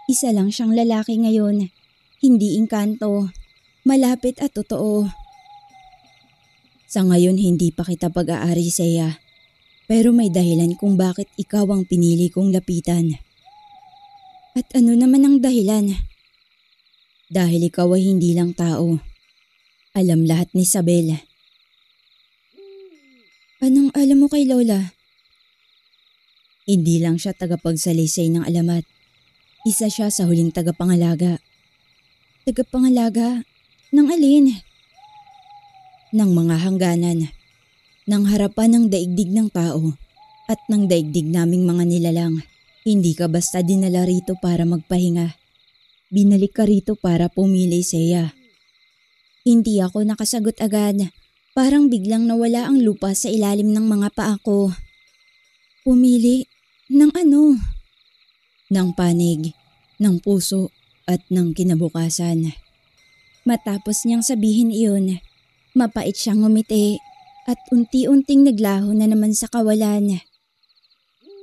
Isa lang siyang lalaki ngayon. Hindi engkanto. Malapit at totoo. Sa ngayon hindi pa kita pag-aari, Seiya. Pero may dahilan kung bakit ikaw ang pinili kong lapitan. At ano naman ang dahilan? Dahil ikaw ay hindi lang tao. Alam lahat ni Sabel. Anong alam mo kay Lola? Hindi lang siya tagapagsalaysay ng alamat. Isa siya sa huling tagapangalaga. Tagapangalaga? Ng alin? Ng mga hangganan. Ng harapan ng daigdig ng tao at ng daigdig naming mga nilalang. Hindi ka basta dinala rito para magpahinga. Binalik ka rito para pumili, Seiya. Hindi ako nakasagot agad. Parang biglang nawala ang lupa sa ilalim ng mga paa ko. Pumili? Ng ano? Ng panig, ng puso at ng kinabukasan. Matapos niyang sabihin iyon, mapait siyang ngumiti at unti-unting naglaho na naman sa kawalan.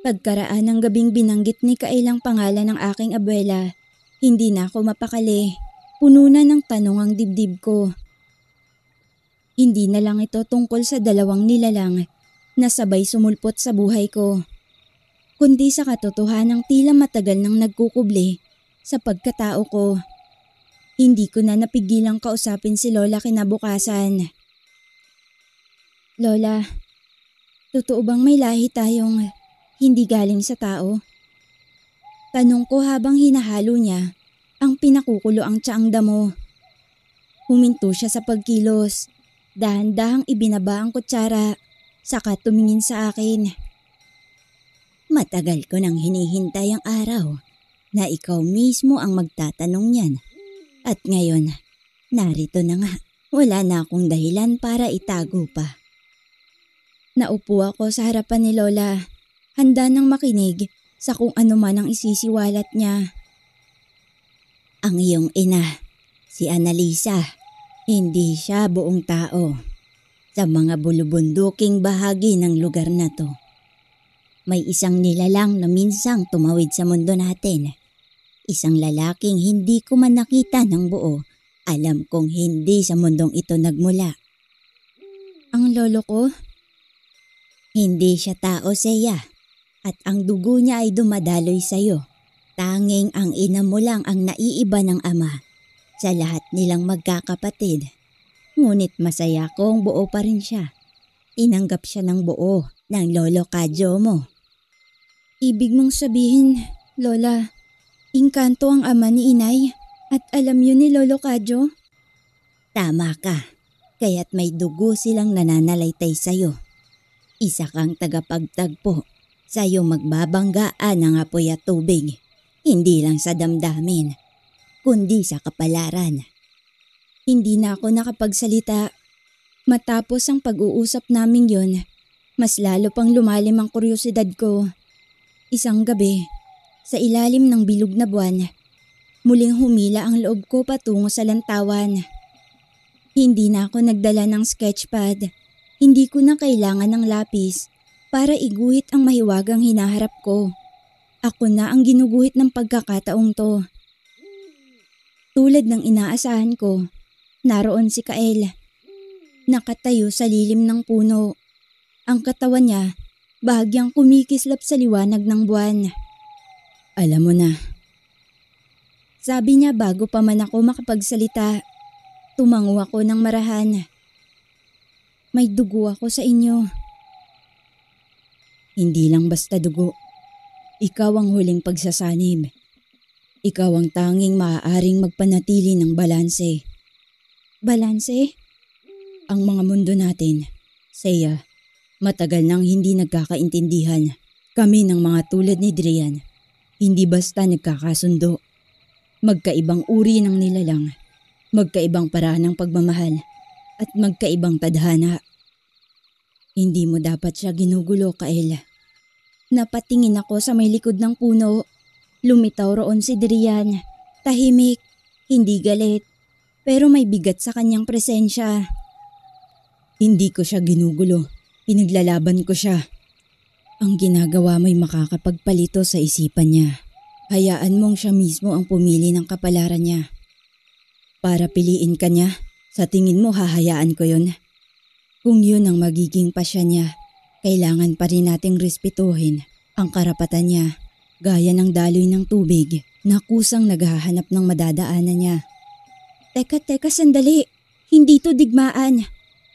Pagkaraan ng gabing binanggit ni Kael ang pangalan ng aking abuela, hindi na ako mapakali. Puno na ng tanong ang dibdib ko. Hindi na lang ito tungkol sa dalawang nilalang na sabay sumulpot sa buhay ko, kundi sa katotohanang tila matagal nang nagkukubli sa pagkatao ko. Hindi ko na napigilang kausapin si Lola kinabukasan. Lola, totoo bang may lahi tayong hindi galing sa tao? Tanong ko habang hinahalo niya ang pinakukulo ang tiyaang damo. Huminto siya sa pagkilos. Dahan-dahang ibinaba ang kutsara, saka tumingin sa akin. Matagal ko nang hinihintay ang araw na ikaw mismo ang magtatanong niyan. At ngayon, narito na nga. Wala na akong dahilan para itago pa. Naupo ako sa harapan ni Lola, handa nang makinig sa kung ano man ang isisiwalat niya. Ang iyong ina, si Annalisa, hindi siya buong tao. Sa mga bulubunduking bahagi ng lugar na to, may isang nilalang na minsang tumawid sa mundo natin. Isang lalaking hindi ko man nakita ng buo. Alam kong hindi sa mundong ito nagmula. Ang lolo ko? Hindi siya tao, Seiya. At ang dugo niya ay dumadaloy sa'yo. Tanging ang ina mo lang ang naiiba ng ama sa lahat nilang magkakapatid. Ngunit masaya kong buo pa rin siya. Tinanggap siya ng buo ng lolo Kadyo mo. Ibig mong sabihin, Lola, engkanto ang ama ni Inay at alam yun ni Lolo Kadyo? Tama ka, kaya't may dugo silang nananalaytay sa'yo. Isa kang tagapagtagpo sa iyong magbabanggaan ng apoy at tubig. Hindi lang sa damdamin, kundi sa kapalaran. Hindi na ako nakapagsalita. Matapos ang pag-uusap naming yon, mas lalo pang lumalim ang kuryosidad ko. Isang gabi, sa ilalim ng bilog na buwan, muling humila ang loob ko patungo sa lantawan. Hindi na ako nagdala ng sketchpad. Hindi ko na kailangan ng lapis para iguhit ang mahiwagang hinaharap ko. Ako na ang ginuguhit ng pagkakataong to. Tulad ng inaasahan ko, naroon si Kael. Nakatayo sa lilim ng puno. Ang katawan niya, bahagyang kumikislap sa liwanag ng buwan. Alam mo na. Sabi niya bago pa man ako makapagsalita. Tumango ako ng marahan. May dugo ako sa inyo. Hindi lang basta dugo. Ikaw ang huling pagsasanib. Ikaw ang tanging maaaring magpanatili ng balanse. Balanse? Ang mga mundo natin, Seiya, matagal nang hindi nagkakaintindihan. Kami ng mga tulad ni Drian, hindi basta nagkakasundo. Magkaibang uri ng nilalang, magkaibang paraan ng pagmamahal, at magkaibang tadhana. Hindi mo dapat siya ginugulo, Kael. Napatingin ako sa may likod ng puno. Lumitaw roon si Drian. Tahimik, hindi galit, pero may bigat sa kanyang presensya. Hindi ko siya ginugulo. Pinaglalaban ko siya. Ang ginagawa mo'y makakapagpalito sa isipan niya. Hayaan mong siya mismo ang pumili ng kapalaran niya. Para piliin ka niya, sa tingin mo hahayaan ko yun? Kung yun ang magiging pasya niya, kailangan pa rin nating respetuhin ang karapatan niya, gaya ng daloy ng tubig na kusang naghahanap ng madadaanan niya. Teka, sandali. Hindi to digmaan.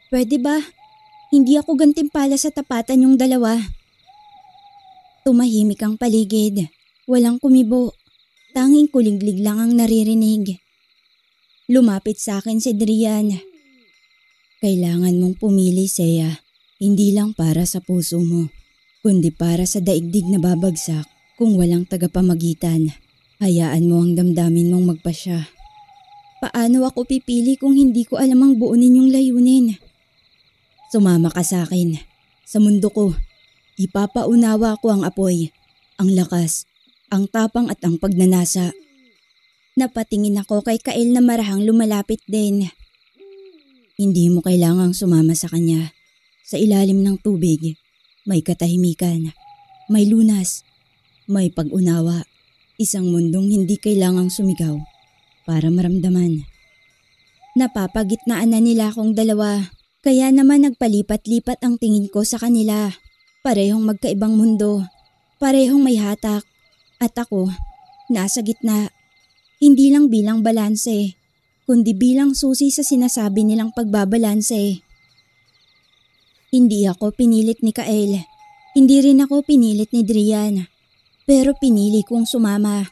Pwede ba? Hindi ako gantimpala sa tapatan yung dalawa. Tumahimik ang paligid. Walang kumibo. Tanging kuliglig lang ang naririnig. Lumapit sa akin si Drian. Kailangan mong pumili, Seya. Hindi lang para sa puso mo, kundi para sa daigdig na babagsak kung walang tagapamagitan. Hayaan mo ang damdamin mong magpasya. Paano ako pipili kung hindi ko alam ang buo ninyong layunin? Sumama ka sa akin. Sa mundo ko, ipapaunawa ko ang apoy, ang lakas, ang tapang at ang pagnanasa. Napatingin ako kay Kael na marahang lumalapit din. Hindi mo kailangang sumama sa kanya. Sa ilalim ng tubig, may katahimikan, may lunas, may pag-unawa. Isang mundong hindi kailangang sumigaw para maramdaman. Napapagitnaan na nila akong dalawa, kaya naman nagpalipat-lipat ang tingin ko sa kanila. Parehong magkaibang mundo, parehong may hatak, at ako, nasa gitna. Hindi lang bilang balanse, kundi bilang susi sa sinasabi nilang pagbabalanse. Hindi ako pinilit ni Kael, hindi rin ako pinilit ni Drian, pero pinili kong sumama.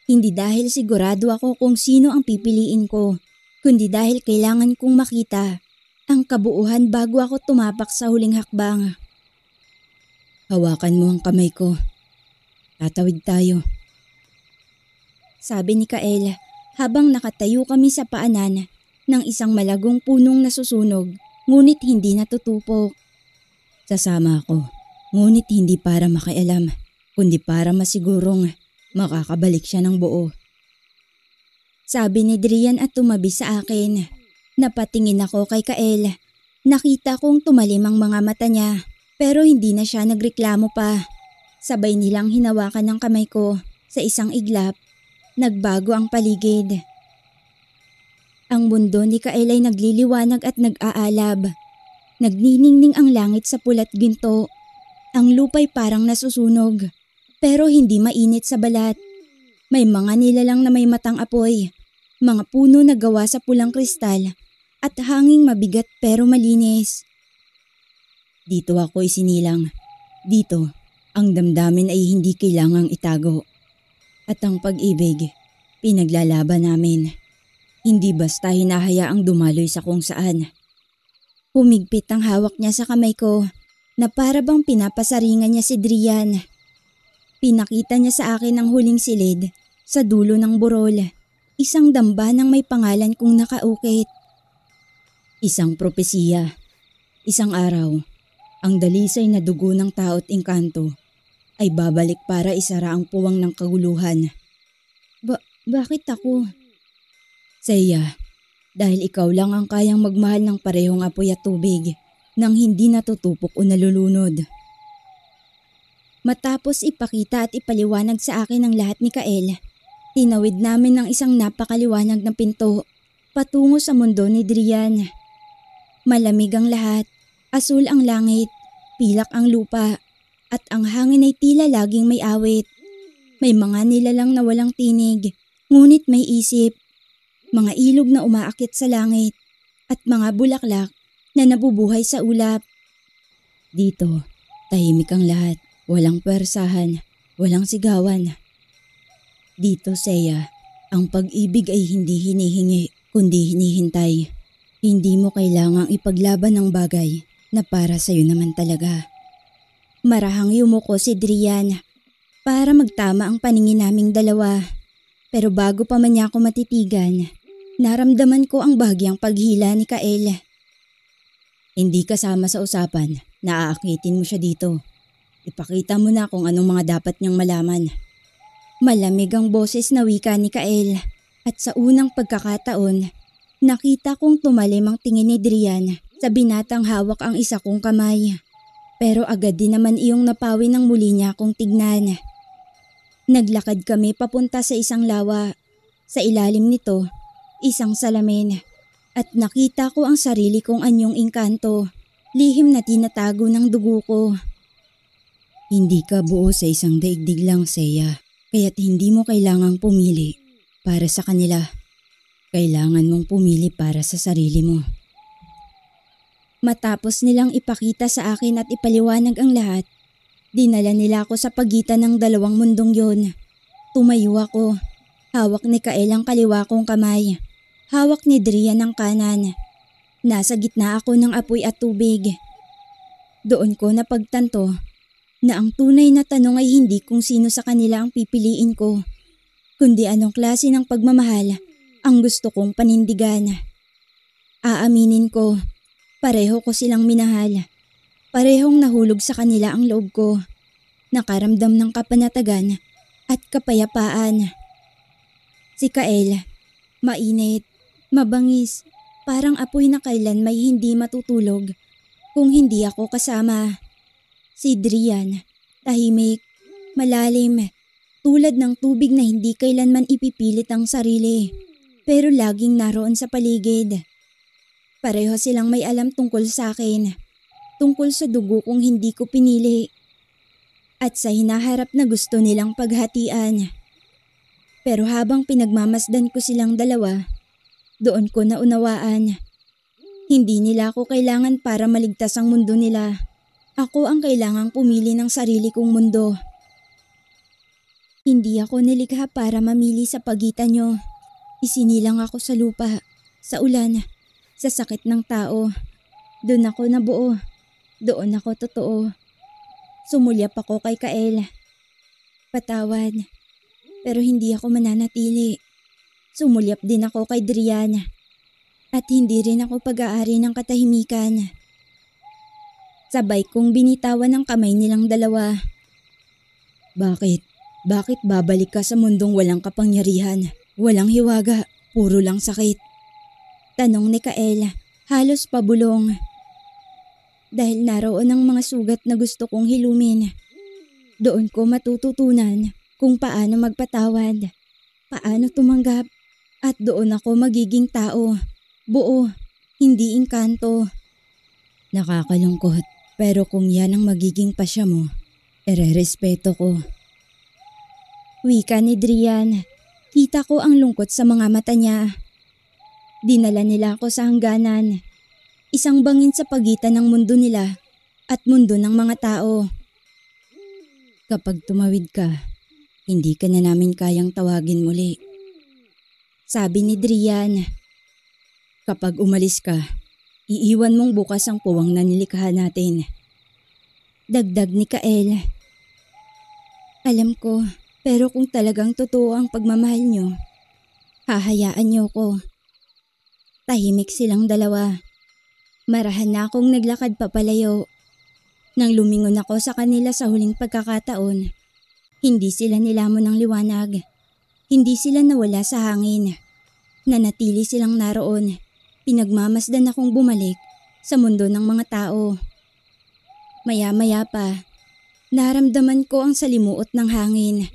Hindi dahil sigurado ako kung sino ang pipiliin ko, kundi dahil kailangan kong makita ang kabuuhan bago ako tumapak sa huling hakbang. Hawakan mo ang kamay ko. Tatawid tayo. Sabi ni Kael habang nakatayo kami sa paanan ng isang malagong punong nasusunog ngunit hindi natutupok. Sasama ako, ngunit hindi para makialam, kundi para masigurong makakabalik siya ng buo. Sabi ni Drian at tumabi sa akin. Napatingin ako kay Kael. Nakita kong tumalim ang mga mata niya pero hindi na siya nagreklamo pa. Sabay nilang hinawakan ng kamay ko sa isang iglap. Nagbago ang paligid. Ang mundo ni Kael ay nagliliwanag at nag-aalab. Nagniningning ang langit sa pulat ginto. Ang lupa'y parang nasusunog, pero hindi mainit sa balat. May mga nilalang na may matang apoy, mga puno na gawa sa pulang kristal, at hanging mabigat pero malinis. Dito ako isinilang. Dito, ang damdamin ay hindi kailangang itago. At ang pag-ibig, pinaglalaban namin. Hindi basta hinahayaang dumaloy sa kung saan. Humigpit ang hawak niya sa kamay ko na para bang pinapasaringan niya si Drian. Pinakita niya sa akin ang huling silid sa dulo ng burol. Isang damba ng may pangalan kong nakaukit. Isang propesiya. Isang araw, ang dalisay na dugo ng tao't engkanto ay babalik para isara ang puwang ng kaguluhan. Bakit ako? Seya, dahil ikaw lang ang kayang magmahal ng parehong apoy at tubig nang hindi natutupok o nalulunod. Matapos ipakita at ipaliwanag sa akin ang lahat ni Kael, tinawid namin ng isang napakaliwanag na pinto patungo sa mundo ni Drian. Malamig ang lahat, asul ang langit, pilak ang lupa, at ang hangin ay tila laging may awit. May mga nilalang na walang tinig, ngunit may isip. Mga ilog na umaakit sa langit, at mga bulaklak na nabubuhay sa ulap. Dito, tahimik ang lahat, walang pwersahan, walang sigawan. Dito, Seya, ang pag-ibig ay hindi hinihingi, kundi hinihintay. Hindi mo kailangang ipaglaban ng bagay na para sa'yo naman talaga. Marahang yumuko si Drian para magtama ang paningin naming dalawa. Pero bago pa man niya ako matitigan, naramdaman ko ang bahagyang paghila ni Kael. Hindi kasama sa usapan. naaakitin mo siya dito. Ipakita mo na kung anong mga dapat niyang malaman. Malamig ang boses na wika ni Kael at sa unang pagkakataon, nakita kong tumalim ang tingin ni Drian sa binatang hawak ang isa kong kamay. Pero agad din naman iyong napawi ng muli niya akong tignan. Naglakad kami papunta sa isang lawa. Sa ilalim nito, isang salamin. At nakita ko ang sarili kong anyong engkanto, lihim na tinatago ng dugo ko. Hindi ka buo sa isang daigdig lang, Seiya. Kaya't hindi mo kailangang pumili para sa kanila. Kailangan mong pumili para sa sarili mo. Matapos nilang ipakita sa akin at ipaliwanag ang lahat, dinala nila ako sa pagitan ng dalawang mundong yon. Tumayo ako. Hawak ni Kael ang kaliwa kong kamay. Hawak ni Drian ang kanan. Nasa gitna ako ng apoy at tubig. Doon ko napagtanto na ang tunay na tanong ay hindi kung sino sa kanila ang pipiliin ko, kundi anong klase ng pagmamahal ang gusto kong panindigan. Aaminin ko, pareho ko silang minahal. Parehong nahulog sa kanila ang loob ko. Nakaramdam ng kapanatagan at kapayapaan. Si Kael, mainit, mabangis, parang apoy na kailan may hindi matutulog kung hindi ako kasama. Si Drian, tahimik, malalim, tulad ng tubig na hindi kailanman ipipilit ang sarili, pero laging naroon sa paligid. Pareho silang may alam tungkol sa akin, tungkol sa dugo kong hindi ko pinili, at sa hinaharap na gusto nilang paghatian. Pero habang pinagmamasdan ko silang dalawa, doon ko naunawaan. Hindi nila ako kailangan para maligtas ang mundo nila. Ako ang kailangang pumili ng sarili kong mundo. Hindi ako nilikha para mamili sa pagitan nyo. Isinilang ako sa lupa, sa ulan, sa sakit ng tao. Doon ako nabuo. Doon ako totoo. Sumulyap ako kay Kael. Patawad. Pero hindi ako mananatili. Sumulyap din ako kay Drian. At hindi rin ako pag-aari ng katahimikan. Sabay kong binitawan ang kamay nilang dalawa. Bakit? Bakit babalik ka sa mundong walang kapangyarihan? Walang hiwaga, puro lang sakit. Tanong ni Kael, halos pabulong. Dahil naroon ang mga sugat na gusto kong hilumin. Doon ko matututunan kung paano magpatawad, paano tumanggap, at doon ako magiging tao, buo, hindi engkanto. Nakakalungkot, pero kung yan ang magiging pasya mo, ererespeto ko. Wika ni Drian, kita ko ang lungkot sa mga mata niya. Dinala nila ako sa hangganan, isang bangin sa pagitan ng mundo nila at mundo ng mga tao. Kapag tumawid ka, hindi ka na namin kayang tawagin muli. Sabi ni Drian. Kapag umalis ka, iiwan mong bukas ang puwang na nilikha natin. Dagdag ni Kael. Alam ko, pero kung talagang totoo ang pagmamahal nyo, hahayaan nyo ko. Tahimik silang dalawa. Marahan na akong naglakad papalayo. Nang lumingon ako sa kanila sa huling pagkakataon, hindi sila nilamon ng liwanag. Hindi sila nawala sa hangin. Nanatili silang naroon. Pinagmamasdan akong bumalik sa mundo ng mga tao. Maya-maya pa, naramdaman ko ang salimuot ng hangin.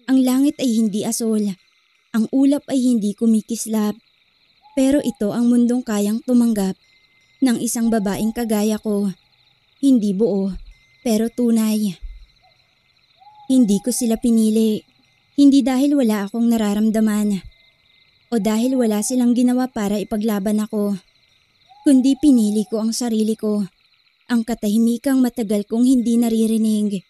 Ang langit ay hindi asol. Ang ulap ay hindi kumikislap. Pero ito ang mundong kayang tumanggap ng isang babaeng kagaya ko. Hindi buo, pero tunay. Hindi ko sila pinili. Hindi dahil wala akong nararamdaman. O dahil wala silang ginawa para ipaglaban ako. Kundi pinili ko ang sarili ko. Ang katahimikang matagal kong hindi naririnig.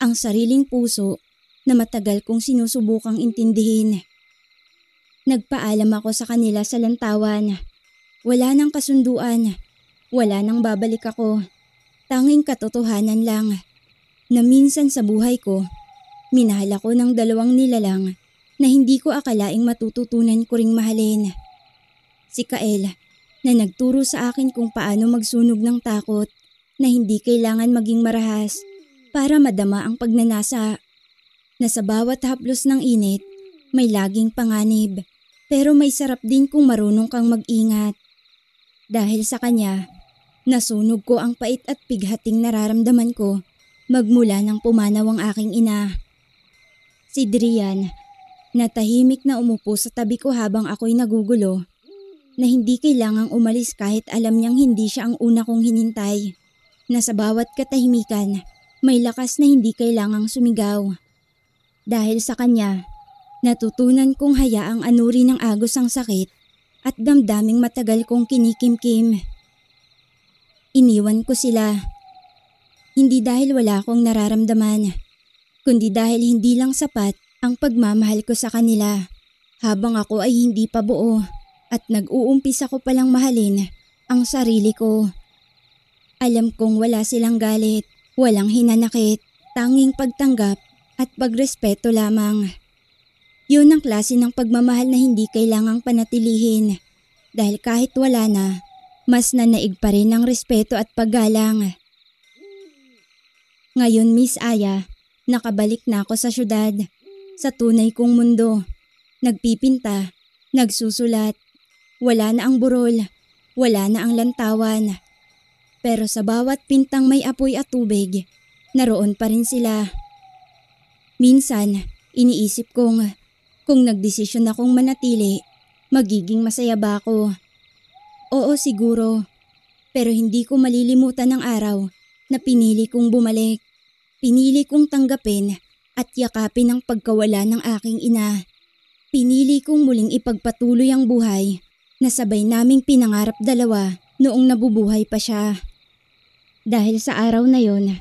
Ang sariling puso na matagal kong sinusubukang intindihin. Nagpaalam ako sa kanila sa lantawan. Wala nang kasunduan. Wala nang babalik ako. Tanging katotohanan lang na minsan sa buhay ko, minahal ako ng dalawang nilalang na hindi ko akalaing matututunan ko ring mahalin. Si Kael na nagturo sa akin kung paano magsunog ng takot na hindi kailangan maging marahas para madama ang pagnanasa. Na sa bawat haplos ng init, may laging panganib, pero may sarap din kung marunong kang mag-ingat. Dahil sa kanya, nasunog ko ang pait at pighating nararamdaman ko magmula nang pumanaw ang aking ina. Si Drian, na tahimik na umupo sa tabi ko habang ako'y nagugulo, na hindi kailangang umalis kahit alam niyang hindi siya ang una kong hinintay, na sa bawat katahimikan, may lakas na hindi kailangang sumigaw. Dahil sa kanya, natutunan kong hayaang anuri ng agos ang sakit at damdaming matagal kong kinikimkim. Iniwan ko sila. Hindi dahil wala akong nararamdaman, kundi dahil hindi lang sapat ang pagmamahal ko sa kanila habang ako ay hindi pa buo at nag-uumpisa ko palang mahalin ang sarili ko. Alam kong wala silang galit, walang hinanakit, tanging pagtanggap at pagrespeto lamang. Yun ang klase ng pagmamahal na hindi kailangang panatilihin dahil kahit wala na, mas nanaig pa rin ang respeto at paggalang. Ngayon, Miss Aya, nakabalik na ako sa syudad, sa tunay kong mundo. Nagpipinta, nagsusulat, wala na ang burol, wala na ang lantawan. Pero sa bawat pintang may apoy at tubig, naroon pa rin sila. Minsan, iniisip kong kung nagdesisyon akong manatili, magiging masaya ba ako? Oo siguro, pero hindi ko malilimutan ang araw na pinili kong bumalik. Pinili kong tanggapin at yakapin ang pagkawala ng aking ina. Pinili kong muling ipagpatuloy ang buhay na sabay naming pinangarap dalawa noong nabubuhay pa siya. Dahil sa araw na yon,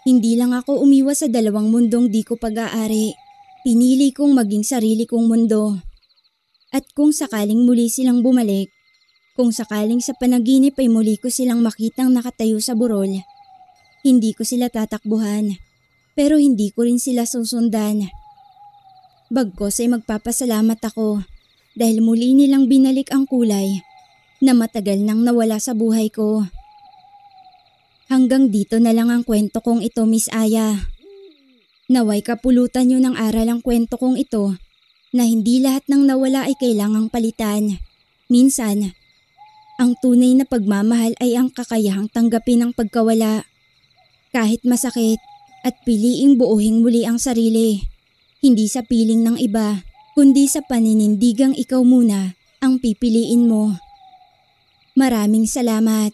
hindi lang ako umiwas sa dalawang mundong di ko pag-aari. Pinili kong maging sarili kong mundo. At kung sakaling muli silang bumalik, kung sakaling sa panaginip ay muli ko silang makitang nakatayo sa burol, hindi ko sila tatakbuhan, pero hindi ko rin sila susundan. Bagkos ay magpapasalamat ako dahil muli nilang binalik ang kulay na matagal nang nawala sa buhay ko. Hanggang dito na lang ang kwento kong ito, Miss Aya. Naway kapulutan niyo ng aral ang kwento kong ito na hindi lahat ng nawala ay kailangang palitan. Minsan, ang tunay na pagmamahal ay ang kakayahang tanggapin ang pagkawala. Kahit masakit at piliing buuhin muli ang sarili. Hindi sa piling ng iba, kundi sa paninindigang ikaw muna ang pipiliin mo. Maraming salamat.